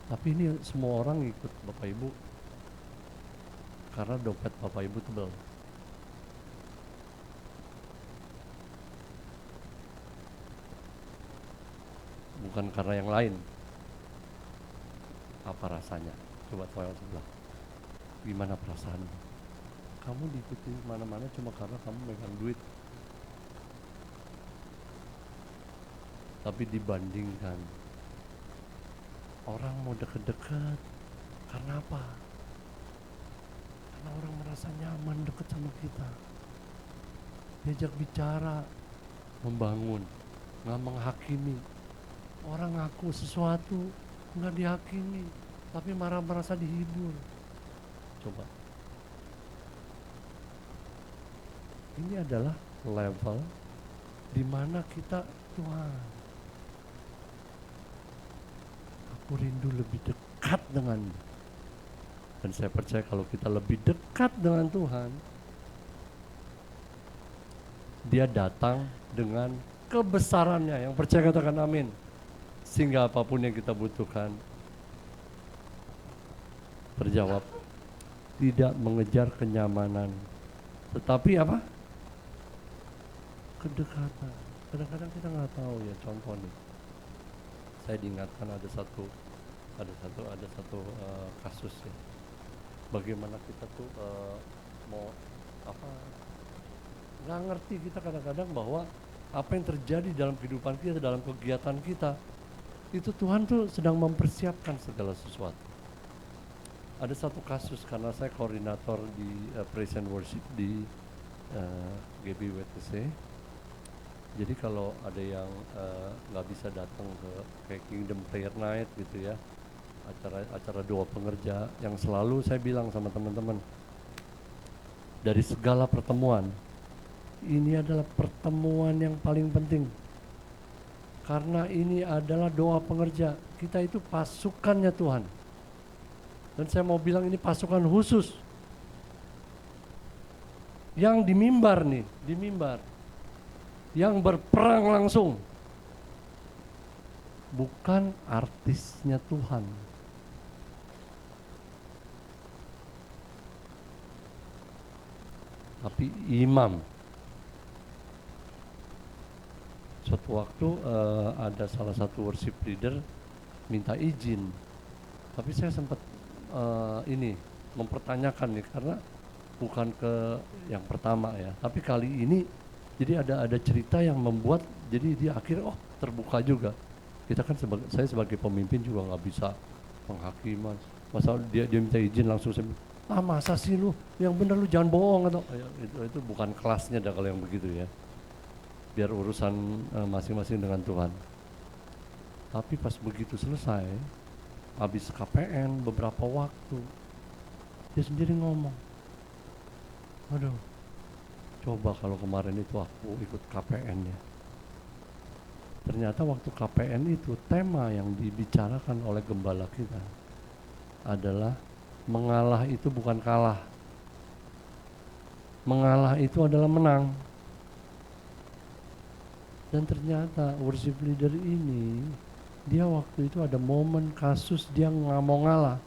Tapi ini semua orang ikut Bapak Ibu karena dompet Bapak Ibu tebal. Bukan karena yang lain. Apa rasanya? Coba tanya sebelah. Gimana perasaanmu? Kamu diikuti mana-mana cuma karena kamu megang duit. Tapi dibandingkan orang mau deket-deket, karena apa? Karena orang merasa nyaman deket sama kita. Diajak bicara, membangun, nggak menghakimi. Orang ngaku sesuatu, nggak dihakimi, tapi merasa dihibur. Coba. Ini adalah level di mana kita, Tuhan, aku rindu lebih dekat denganmu. Dan saya percaya kalau kita lebih dekat dengan Tuhan, Dia datang dengan kebesarannya. Yang percaya katakan amin. Sehingga apapun yang kita butuhkan terjawab. Tidak mengejar kenyamanan, tetapi apa? Kedekatan. Kadang-kadang kita nggak tahu ya, contoh nih. Saya diingatkan ada satu kasus ya. Bagaimana kita tuh mau apa? Nggak ngerti kita kadang-kadang bahwa apa yang terjadi dalam kehidupan kita, dalam kegiatan kita, itu Tuhan tuh sedang mempersiapkan segala sesuatu. Ada satu kasus, karena saya koordinator di Praise and Worship di GBWTC. Jadi kalau ada yang nggak bisa datang ke kayak Kingdom Prayer Night gitu ya, acara doa pengerja, yang selalu saya bilang sama teman-teman, dari segala pertemuan, ini adalah pertemuan yang paling penting. Karena ini adalah doa pengerja, kita itu pasukannya Tuhan. Dan saya mau bilang ini pasukan khusus. Yang di mimbar nih, di mimbar. Yang berperang langsung. Bukan artisnya Tuhan. Tapi imam. Suatu waktu ada salah satu worship leader minta izin. Tapi saya sempat mempertanyakan nih, karena bukan ke yang pertama ya, tapi kali ini jadi ada cerita yang membuat jadi dia akhirnya terbuka juga. Kita kan saya sebagai pemimpin juga nggak bisa penghakiman. Masa dia minta izin langsung, saya bilang, masa sih lu, yang bener lu jangan bohong atau itu bukan kelasnya dah kalau yang begitu ya. Biar urusan masing-masing dengan Tuhan. Tapi pas begitu selesai, habis KPN beberapa waktu, dia sendiri ngomong, aduh, coba kalau kemarin itu aku ikut KPN ya. Ternyata waktu KPN itu tema yang dibicarakan oleh gembala kita adalah mengalah itu bukan kalah. Mengalah itu adalah menang. Dan ternyata worship leader ini, dia waktu itu ada momen kasus dia nggak mau ngalah.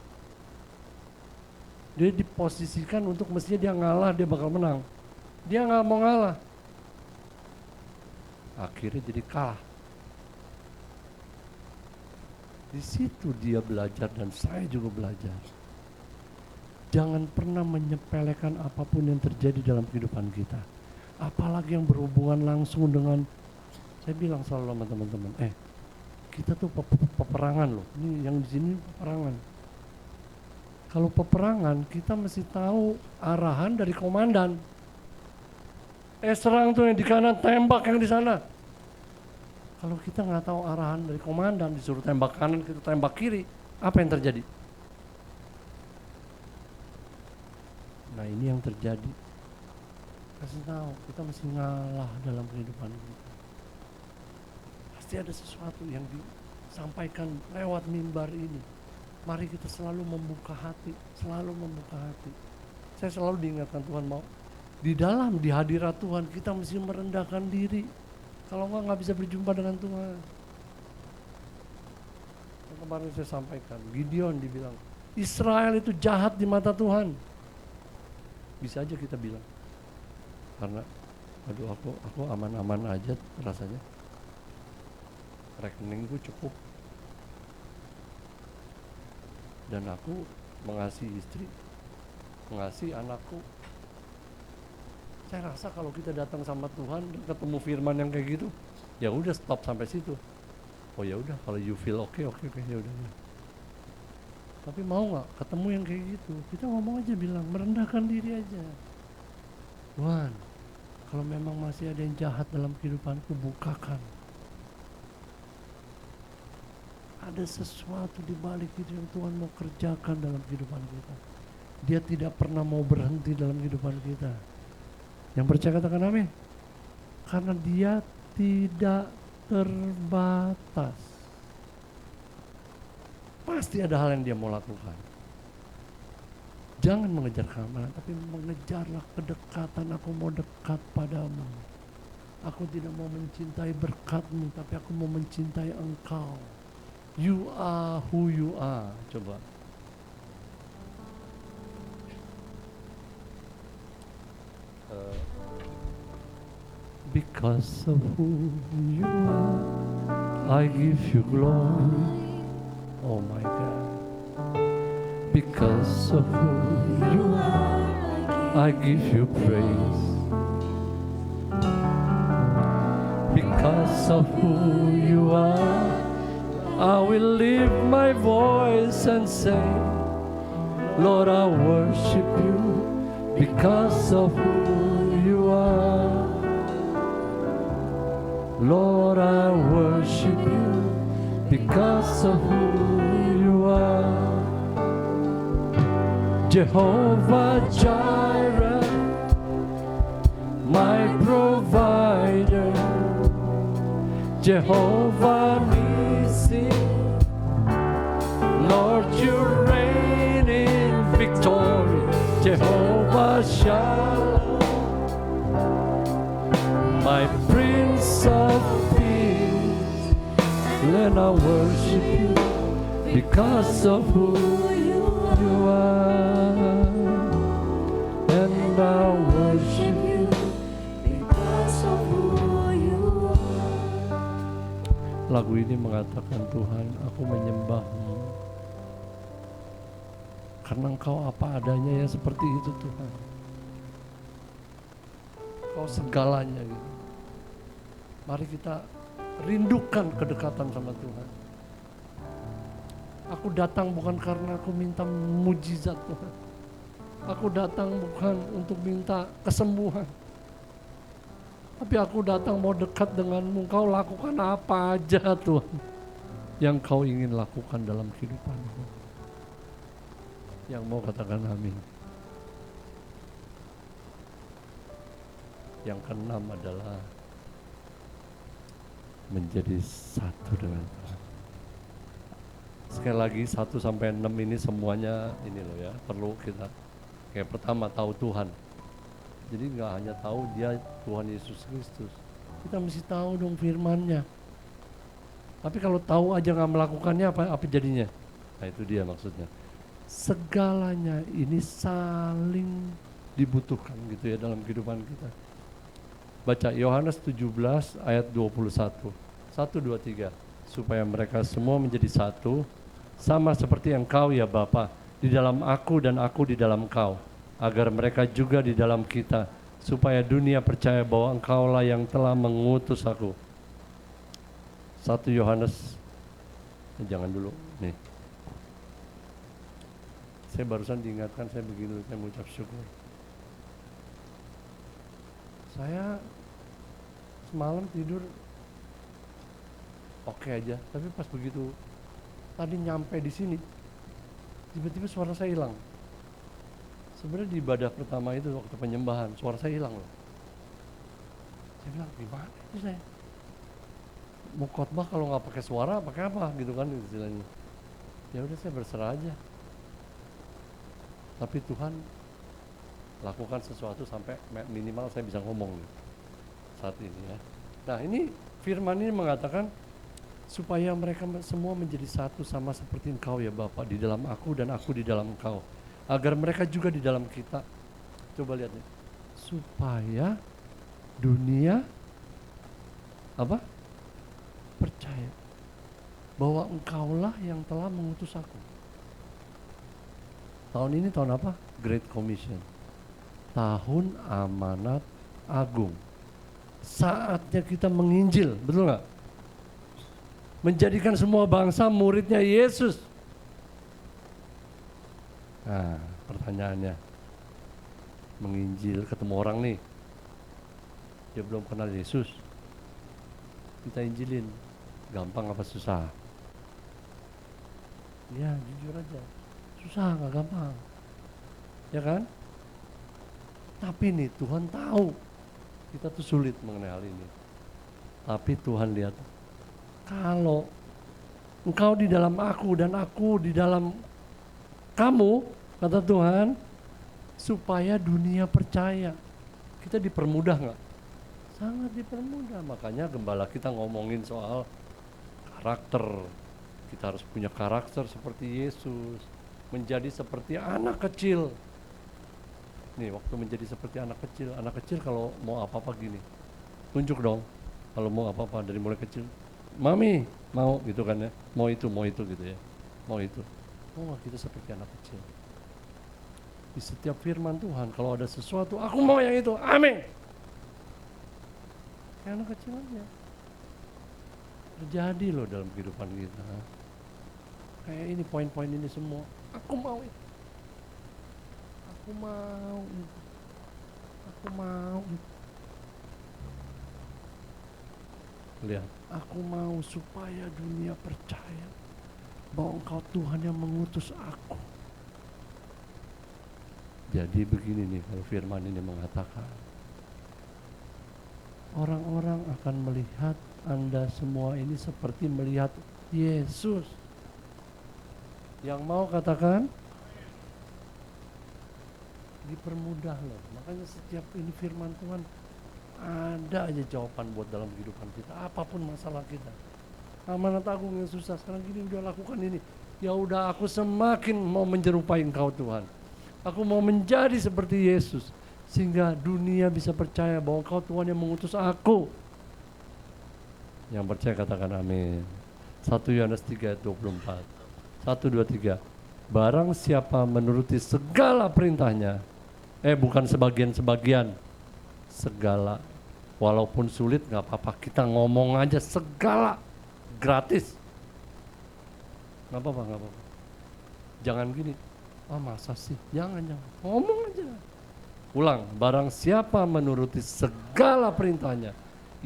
Dia diposisikan untuk mestinya dia ngalah, dia bakal menang. Dia nggak mau ngalah. Akhirnya jadi kalah. Di situ dia belajar dan saya juga belajar. Jangan pernah menyepelekan apapun yang terjadi dalam kehidupan kita. Apalagi yang berhubungan langsung dengan, saya bilang selalu sama teman-teman, kita tuh peperangan loh. Ini yang di sini peperangan. Kalau peperangan, kita mesti tahu arahan dari komandan. Serang tuh yang di kanan, tembak yang di sana. Kalau kita nggak tahu arahan dari komandan, disuruh tembak kanan, kita tembak kiri, apa yang terjadi? Nah ini yang terjadi. Kasih tahu, kita mesti ngalah dalam kehidupan kita. Pasti ada sesuatu yang disampaikan lewat mimbar ini. Mari kita selalu membuka hati, selalu membuka hati. Saya selalu diingatkan Tuhan, mau di hadirat Tuhan kita mesti merendahkan diri. Kalau nggak bisa berjumpa dengan Tuhan. Yang kemarin saya sampaikan, Gideon dibilang, Israel itu jahat di mata Tuhan. Bisa aja kita bilang, karena aduh aku aman-aman aja rasanya. Rekeningku cukup. Dan aku mengasihi istri, mengasihi anakku. Saya rasa kalau kita datang sama Tuhan dan ketemu firman yang kayak gitu, ya udah stop sampai situ. Oh ya udah, kalau you feel oke, ya udah. Tapi mau nggak ketemu yang kayak gitu? Kita ngomong aja, bilang merendahkan diri aja. Tuhan, kalau memang masih ada yang jahat dalam kehidupanku, bukakan. Ada sesuatu di balik itu yang Tuhan mau kerjakan dalam kehidupan kita. Dia tidak pernah mau berhenti dalam kehidupan kita. Yang percaya katakan amin. Karena dia tidak terbatas. Pasti ada hal yang dia mau lakukan. Jangan mengejar keamanan, tapi mengejarlah kedekatan. Aku mau dekat padamu. Aku tidak mau mencintai berkat-Mu, tapi aku mau mencintai Engkau. You are who you are. Coba. Because of who you are, I give you glory. Oh my God. Because of who you are, I give you praise. because of who you are. I will lift my voice and say, Lord, I worship you because of who you are. Lord, I worship you because of who you are. Jehovah Jireh, my provider. Jehovah Nissi, Lord, you reign in victory. Jehovah Shalom, my Prince of Peace. Let I worship you because of who you are. And I worship you because of who you are. Lagu ini mengatakan, Tuhan, aku menyembah-Mu karena Engkau apa adanya ya, seperti itu Tuhan. Engkau segalanya gitu. Mari kita rindukan kedekatan sama Tuhan. Aku datang bukan karena aku minta mujizat Tuhan. Aku datang bukan untuk minta kesembuhan. Tapi aku datang mau dekat denganmu. Engkau lakukan apa aja Tuhan yang Kau ingin lakukan dalam kehidupanku. Yang mau katakan amin. Yang keenam adalah menjadi satu dengan Tuhan. Sekali lagi 1 sampai 6 ini semuanya ini loh ya, perlu kita. Kayak pertama tahu Tuhan. Jadi nggak hanya tahu dia Tuhan Yesus Kristus. Kita mesti tahu dong firman-Nya. Tapi kalau tahu aja nggak melakukannya apa jadinya? Nah itu dia maksudnya. Segalanya ini saling dibutuhkan gitu ya dalam kehidupan kita. Baca Yohanes 17 ayat 21. 1, 2, 3. Supaya mereka semua menjadi satu, sama seperti Engkau ya Bapa, di dalam aku dan aku di dalam Kau, agar mereka juga di dalam kita, supaya dunia percaya bahwa Engkaulah yang telah mengutus aku. 1 Yohanes, jangan dulu, nih. Saya barusan diingatkan, saya begini, saya mengucap syukur. Saya semalam tidur oke aja, tapi pas begitu tadi nyampe di sini, tiba-tiba suara saya hilang. Sebenarnya di ibadah pertama itu waktu penyembahan, suara saya hilang loh. Saya bilang, gimana itu saya? Mau khotbah kalau nggak pakai suara, pakai apa gitu kan istilahnya. Ya udah saya berserah aja. Tapi Tuhan lakukan sesuatu sampai minimal saya bisa ngomong nih, saat ini ya. Nah ini firman ini mengatakan supaya mereka semua menjadi satu sama seperti Engkau ya Bapa, di dalam aku dan aku di dalam Engkau, agar mereka juga di dalam kita. Coba lihat nih, supaya dunia apa? Percaya bahwa Engkaulah yang telah mengutus aku. Tahun ini tahun apa? Great Commission. Tahun amanat agung. Saatnya kita menginjil, betul nggak? Menjadikan semua bangsa muridnya Yesus. Nah, pertanyaannya, menginjil ketemu orang nih, dia belum kenal Yesus, kita injilin, gampang apa susah? Ya jujur aja, susah nggak gampang, ya kan? Tapi nih Tuhan tahu kita tuh sulit mengenai hal ini. Tapi Tuhan lihat, kalau Engkau di dalam aku dan aku di dalam kamu, kata Tuhan, supaya dunia percaya. Kita dipermudah nggak? Sangat dipermudah. Makanya gembala kita ngomongin soal karakter. Kita harus punya karakter seperti Yesus, menjadi seperti anak kecil. Nih, waktu menjadi seperti anak kecil kalau mau apa-apa gini, tunjuk dong. Kalau mau apa-apa dari mulai kecil, mami mau gitu kan ya, mau itu gitu ya, mau itu. Oh, kita seperti anak kecil. Di setiap firman Tuhan, kalau ada sesuatu, aku mau yang itu, amin. Kayak anak kecil aja. terjadi loh dalam kehidupan kita. Kayak ini poin-poin ini semua. Aku mau itu. Aku mau itu. Aku mau itu. Lihat, aku mau supaya dunia percaya bahwa Engkau Tuhan yang mengutus aku. Jadi begini nih kalau firman ini mengatakan, orang-orang akan melihat Anda semua ini seperti melihat Yesus. Yang mau katakan, dipermudah loh. Makanya setiap ini firman Tuhan, ada aja jawaban buat dalam kehidupan kita, apapun masalah kita. Amanat agung yang susah, sekarang gini udah lakukan ini. Ya udah, aku semakin mau menyerupai Engkau Tuhan. Aku mau menjadi seperti Yesus, sehingga dunia bisa percaya bahwa Engkau Tuhan yang mengutus aku. Yang percaya katakan amin. 1 Yohanes 3 ayat 24. 1, 2, 3. Barang siapa menuruti segala perintahnya, bukan sebagian-sebagian, segala. Walaupun sulit gak apa-apa, kita ngomong aja segala, gratis. Gak apa-apa, gak apa-apa. Jangan gini, masa sih, jangan, ngomong aja. Ulang, barang siapa menuruti segala perintahnya,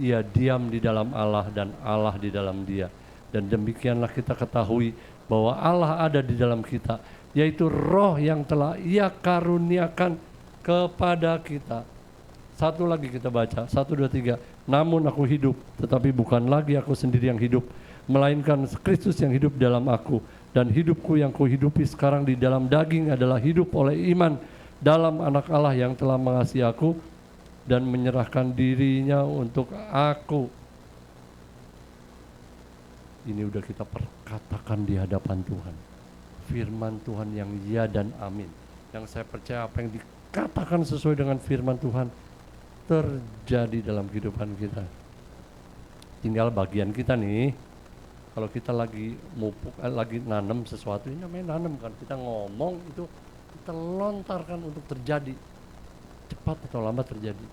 ia diam di dalam Allah dan Allah di dalam dia. Dan demikianlah kita ketahui bahwa Allah ada di dalam kita, yaitu roh yang telah ia karuniakan kepada kita. Satu lagi kita baca, 1, 2, 3. Namun aku hidup, tetapi bukan lagi aku sendiri yang hidup, melainkan Kristus yang hidup dalam aku. Dan hidupku yang kuhidupi sekarang di dalam daging adalah hidup oleh iman dalam anak Allah yang telah mengasihi aku dan menyerahkan dirinya untuk aku. Ini udah kita perkatakan di hadapan Tuhan. Firman Tuhan yang ya dan amin. Yang saya percaya apa yang dikatakan sesuai dengan firman Tuhan terjadi dalam kehidupan kita. Tinggal bagian kita nih. Kalau kita lagi mupuk, lagi nanam sesuatu, ini namanya nanam kan. Kita ngomong itu, kita lontarkan untuk terjadi. Cepat atau lambat terjadi.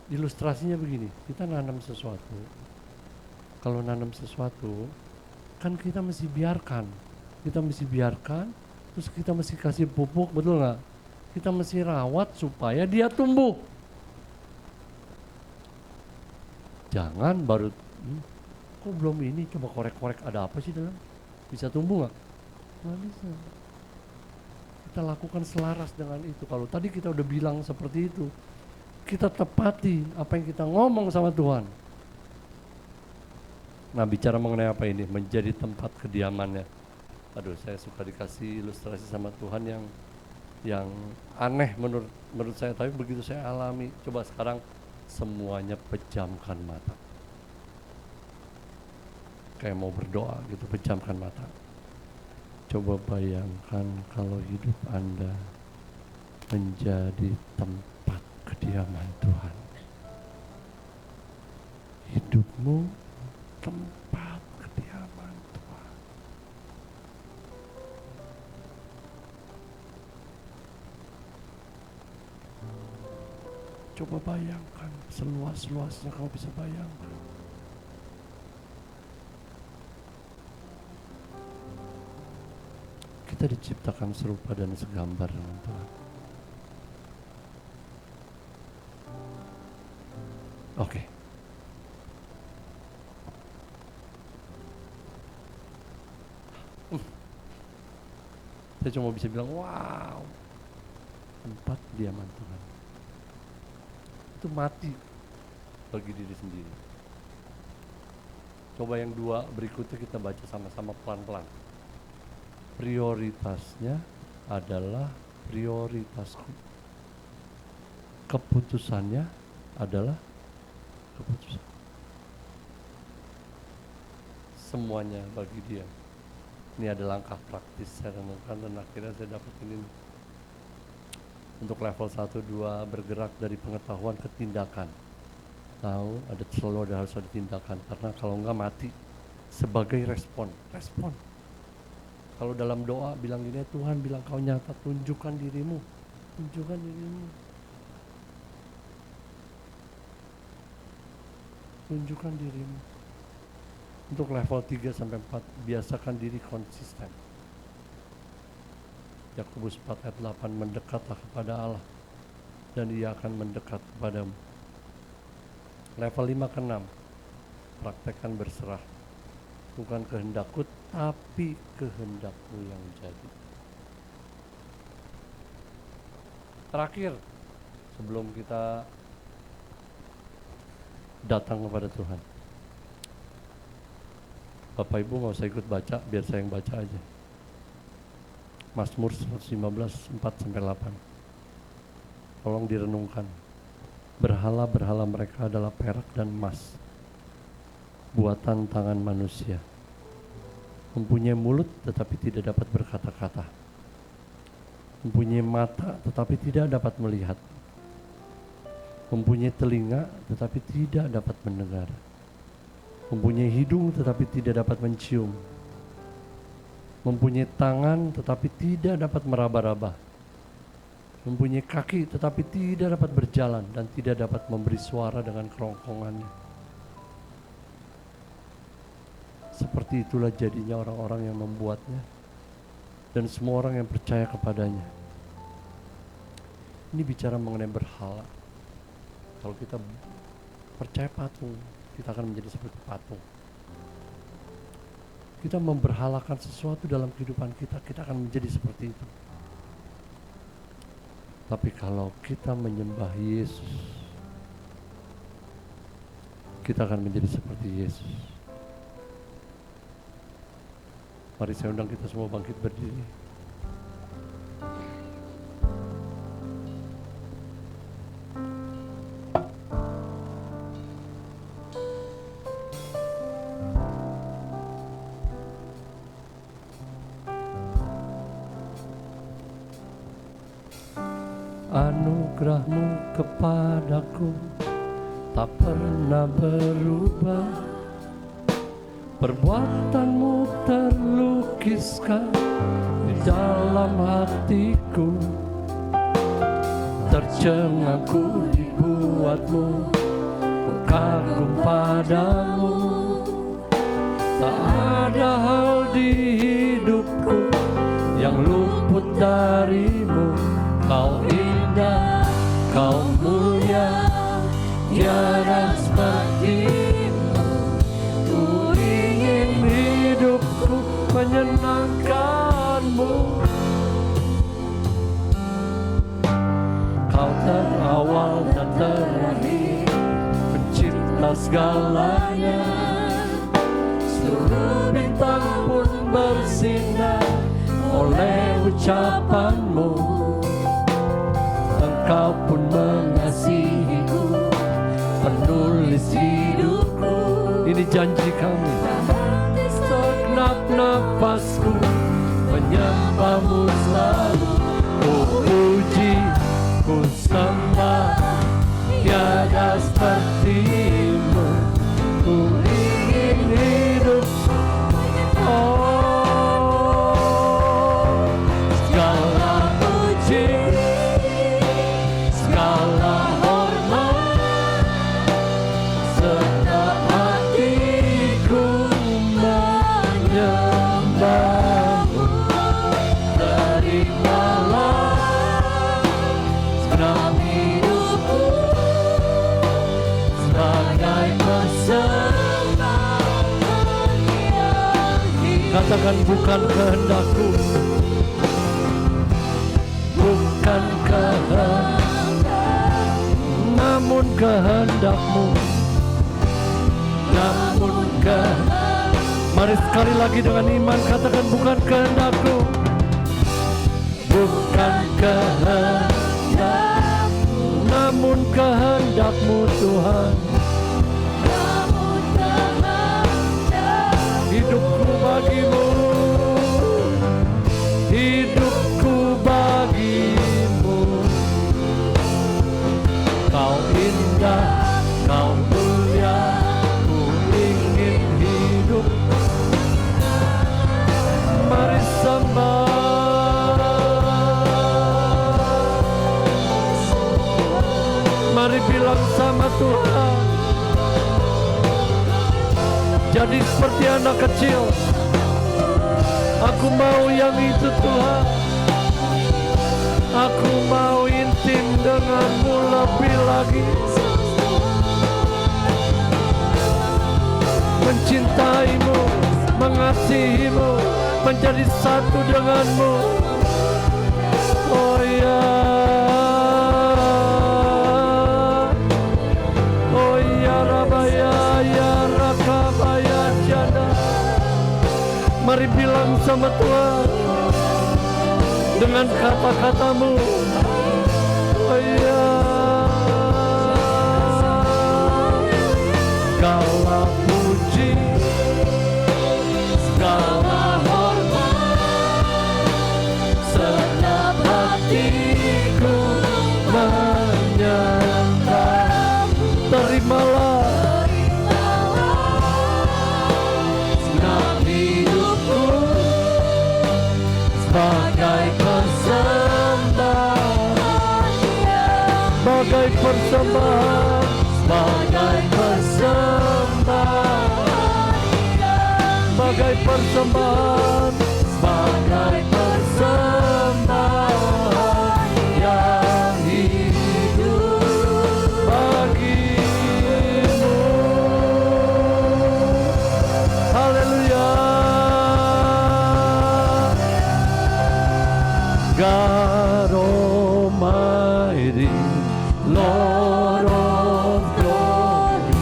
Ilustrasinya begini, kita nanam sesuatu. Kalau nanam sesuatu, kan kita mesti biarkan. Kita mesti biarkan, terus kita mesti kasih pupuk, betul nggak? Kita mesti rawat supaya dia tumbuh. Jangan baru, kok belum ini, coba korek-korek ada apa sih dalam? Bisa tumbuh nggak? Nggak bisa. Kita lakukan selaras dengan itu. Kalau tadi kita udah bilang seperti itu, kita tepati apa yang kita ngomong sama Tuhan. Nah, bicara mengenai apa ini? Menjadi tempat kediamannya. Aduh, saya suka dikasih ilustrasi sama Tuhan yang aneh menurut saya, tapi begitu saya alami. Coba sekarang semuanya pejamkan mata. Kayak mau berdoa gitu, pejamkan mata. Coba bayangkan kalau hidup Anda menjadi tempat kediaman Tuhan. Hidupmu tempat kediaman Tuhan. Coba bayangkan, seluas-luasnya kau bisa bayangkan. Kita diciptakan serupa dan segambar dengan Tuhan. Oke. Saya cuma bisa bilang, wow, tempat kediaman Tuhan. Itu mati bagi diri sendiri. Coba yang dua berikutnya kita baca sama-sama pelan-pelan. Prioritasnya adalah prioritasku. Keputusannya adalah keputusan. Semuanya bagi dia. Ini ada langkah praktis saya renungkan dan akhirnya saya dapat ini. Untuk level 1, 2 bergerak dari pengetahuan ke tindakan. Tahu selalu harus ada tindakan, karena kalau enggak mati. Sebagai respon. Kalau dalam doa bilang gini, Tuhan bilang kau nyata, tunjukkan dirimu. Tunjukkan dirimu. Tunjukkan dirimu. Untuk level 3 sampai 4, biasakan diri konsisten. Yakobus 4 ayat 8, mendekatlah kepada Allah dan Ia akan mendekat kepadamu. Level 5 ke 6, praktekkan berserah. Bukan kehendakku, tapi kehendakmu yang jadi. Terakhir, sebelum kita datang kepada Tuhan, Bapak Ibu nggak usah ikut baca, biar saya yang baca aja. Mazmur 115, 4-8. Tolong direnungkan. Berhala-berhala mereka adalah perak dan emas, buatan tangan manusia. Mempunyai mulut tetapi tidak dapat berkata-kata. Mempunyai mata tetapi tidak dapat melihat. Mempunyai telinga tetapi tidak dapat mendengar. Mempunyai hidung tetapi tidak dapat mencium. Mempunyai tangan tetapi tidak dapat meraba-raba. Mempunyai kaki tetapi tidak dapat berjalan dan tidak dapat memberi suara dengan kerongkongannya. Seperti itulah jadinya orang-orang yang membuatnya dan semua orang yang percaya kepadanya. Ini bicara mengenai berhala. Kalau kita percaya patung, kita akan menjadi seperti patung. Kita memberhalakan sesuatu dalam kehidupan kita, kita akan menjadi seperti itu. Tapi kalau kita menyembah Yesus, kita akan menjadi seperti Yesus. Mari saya undang kita semua bangkit berdiri. Anugerahmu kepadaku tak pernah berubah. Perbuatanmu terlukiskan di dalam hatiku. Tercengangku dibuatmu, ku kagum padamu. Tak ada hal di hidupku yang luput darimu. Kau indah, kau mulia, tiada sepertimu. Ku ingin hidupku menyenangkanmu. Kau terawal dan terakhir, pencipta segalanya. Seluruh bintang pun bersinar oleh ucapanmu. Engkau pun mengasihiku, penulis hidupku. Ini janji kami. Segenap nafasku menyembahmu selalu. Ku puji, ku sembah, tiada sepertimu. Ku ingin hidup, oh, segala puji, segala hormat, segenap hatiku menyembahmu. Terimalah segenap hidupku sebagai persembahan yang hidup. Katakan bukan kehendakku, bukan kehendak, namun kehendakmu, namun kehendak. Mari sekali lagi dengan iman katakan bukan kehendakku, bukan kehendakmu, namun kehendakmu Tuhan. Hidupku bagimu, hidupku bagimu. Kau indah, kau mulia, ku ingin hidup. Mari sembah, mari bilang sama Tuhan, jadi menjadi seperti anak kecil. Aku mau yang itu Tuhan. Aku mau intim denganmu lebih lagi. Mencintaimu, mengasihimu, menjadi satu denganmu. Oh ya, oh ya Rabaya, ya Rakabaya Jana. Mari bilang sama Tuhan dengan kata-katamu. Oh ya, segala puji, segala hormat, senang hatiku menyembah. Terimalah senang hidupku sebagai persembahan, sebagai persembahan, sebagai persembahan, sebagai persembahan, sebagai persembahan yang hidup bagimu. Haleluya. God Almighty, Lord of glory,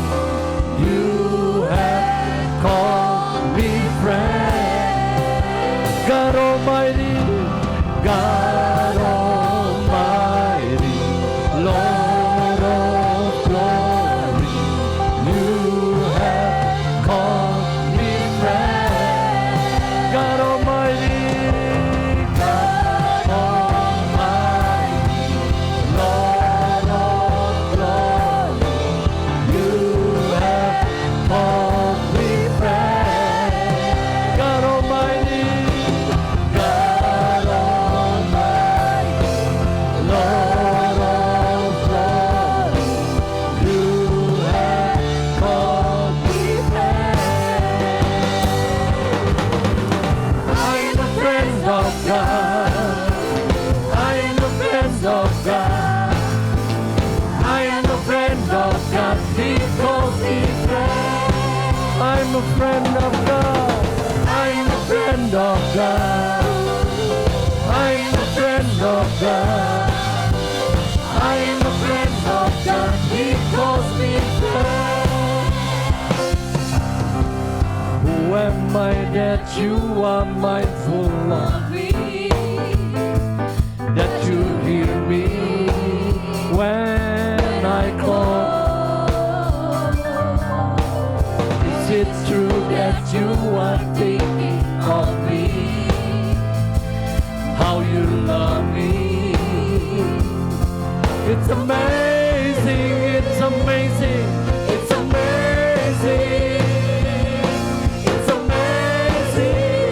you have called me friend. God Almighty, God Almighty, Lord of glory, you have called me friend. God Almighty, God Almighty, Lord of glory, you have called me friend. God Almighty, God Almighty, Lord of glory, you have called me friend. I'm a friend of God. I'm a friend of God. I am a friend of God. He calls me friend. I'm a friend of God. I'm a friend of God. I'm a friend of God. I'm a friend of God. He calls me friend. Who am I that you are mindful of? That you hear me when I call. Is it true that you are thinking of me? How you love me? It's amazing, it's amazing, it's amazing, it's amazing.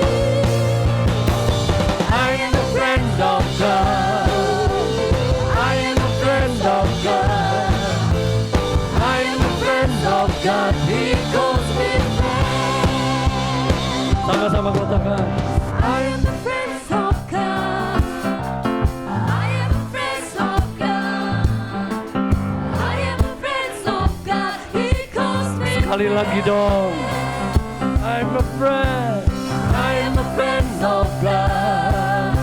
I'm a friend of God. I'm a friend of God. I'm a friend of God. He calls me friend. Sama-sama katakan. I'm a friend of God. I am a friend of God. I am a friend of God. He calls me. Sekali lagi dong. I'm a friend. I'm a friend of God.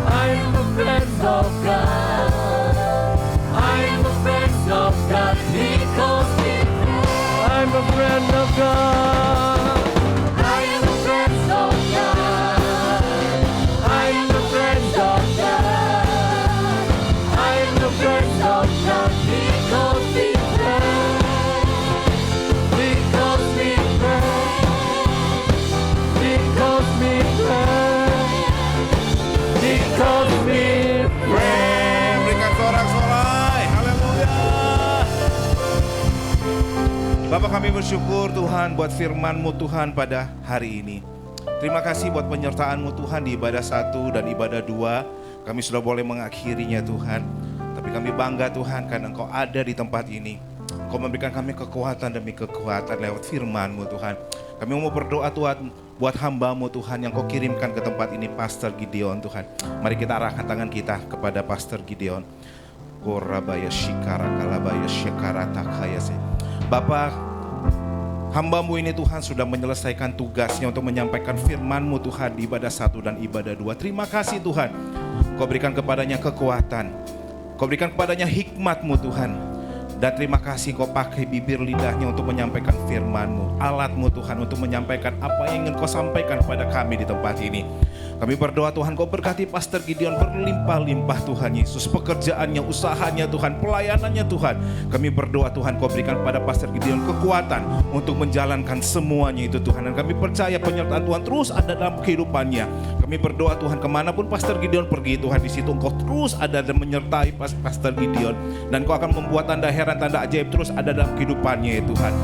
I'm a friend of God. I'm a friend of God. He calls me friend. I'm a friend of God. I am a friend of God. I'm a friend of God. I'm a friend of God. He calls me friend. He calls me friend. He calls me friend. He calls me friend. Berikan sorak-sorai, haleluya. Bapak, kami bersyukur Tuhan buat firman-Mu Tuhan pada hari ini. Terima kasih buat penyertaan-Mu Tuhan di ibadah 1 dan ibadah 2. Kami sudah boleh mengakhirinya Tuhan. Tapi kami bangga Tuhan karena Engkau ada di tempat ini. Kau memberikan kami kekuatan demi kekuatan lewat firman-Mu Tuhan. Kami mau berdoa Tuhan buat hamba-Mu Tuhan yang Kau kirimkan ke tempat ini, Pastor Gideon Tuhan. Mari kita arahkan tangan kita kepada Pastor Gideon. Korabaya shikara kalabaya shikara takayase. Bapak, hamba-Mu ini Tuhan sudah menyelesaikan tugasnya untuk menyampaikan firman-Mu Tuhan di ibadah 1 dan ibadah 2. Terima kasih Tuhan. Kau berikan kepadanya kekuatan. Kau berikan kepadanya hikmat-Mu Tuhan. Dan terima kasih Kau pakai bibir lidahnya untuk menyampaikan firman-Mu, alat-Mu Tuhan untuk menyampaikan apa yang ingin Kau sampaikan kepada kami di tempat ini. Kami berdoa Tuhan, Kau berkati Pastor Gideon berlimpah-limpah Tuhan Yesus, pekerjaannya, usahanya Tuhan, pelayanannya Tuhan. Kami berdoa Tuhan, Kau berikan pada Pastor Gideon kekuatan untuk menjalankan semuanya itu Tuhan. Dan kami percaya penyertaan Tuhan terus ada dalam kehidupannya. Kami berdoa Tuhan, kemanapun Pastor Gideon pergi Tuhan, di situ Engkau terus ada dan menyertai Pastor Gideon. Dan Kau akan membuat tanda heran, tanda ajaib terus ada dalam kehidupannya ya Tuhan.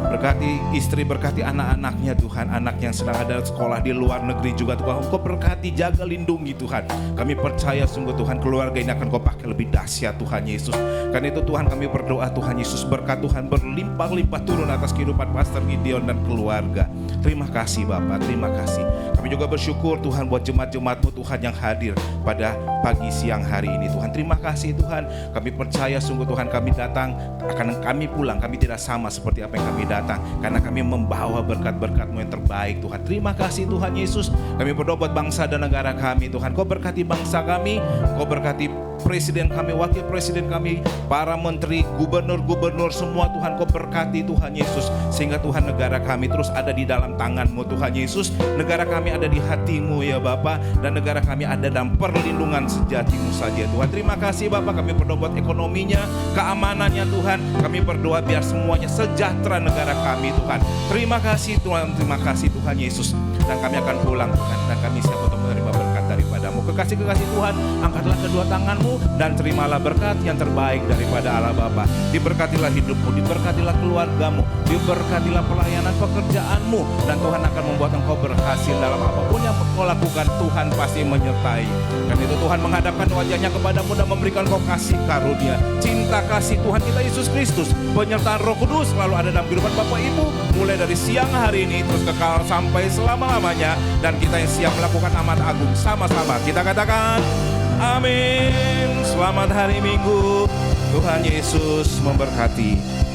Berkati istri, berkati anak-anaknya Tuhan, anak yang sedang ada sekolah di luar negeri juga Tuhan. Engkau berkati, jaga, lindungi Tuhan. Kami percaya sungguh Tuhan, keluarga ini akan Kau pakai lebih dahsyat Tuhan Yesus. Karena itu Tuhan kami berdoa Tuhan Yesus, berkat Tuhan berlimpah-limpah turun atas kehidupan Pastor Gideon dan keluarga. Terima kasih Bapak, terima kasih. Kami juga bersyukur Tuhan buat jemaat-jemaat-Mu Tuhan yang hadir pada pagi siang hari ini Tuhan. Terima kasih Tuhan, kami percaya sungguh Tuhan kami datang, akan kami pulang, kami tidak sama seperti apa yang kami datang, karena kami membawa berkat-berkat-Mu yang terbaik Tuhan. Terima kasih Tuhan Yesus. Kami berdoa buat bangsa dan negara kami Tuhan. Kau berkati bangsa kami, Kau berkati presiden kami, wakil presiden kami, para menteri, gubernur-gubernur semua Tuhan. Kau berkati Tuhan Yesus, sehingga Tuhan negara kami terus ada di dalam tangan-Mu Tuhan Yesus. Negara kami ada di hati-Mu ya Bapa, dan negara kami ada dalam perlindungan sejati-Mu saja Tuhan. Terima kasih Bapak, kami berdoa buat ekonominya, keamanannya Tuhan. Kami berdoa biar semuanya sejahtera negara kami Tuhan. Terima kasih Tuhan, terima kasih Tuhan Yesus. Dan kami akan pulang Tuhan, dan kami siap untuk menerima berkat daripada-Mu. Kekasih-kekasih Tuhan, angkatlah kedua tangan-Mu dan terimalah berkat yang terbaik daripada Allah Bapa. Diberkatilah hidupmu, diberkatilah keluargamu, diberkatilah pelayanan pekerjaanmu, dan Tuhan akan membuat engkau berhasil dalam apapun yang engkau lakukan. Tuhan pasti menyertai. Dan itu Tuhan menghadapkan wajahnya kepadamu dan memberikan kau kasih karunia, cinta kasih Tuhan kita Yesus Kristus, penyertaan Roh Kudus selalu ada dalam kehidupan Bapak Ibu, mulai dari siang hari ini terus kekal sampai selama-lamanya. Dan kita yang siap melakukan amat agung sama-sama kita katakan amin. Selamat hari Minggu, Tuhan Yesus memberkati.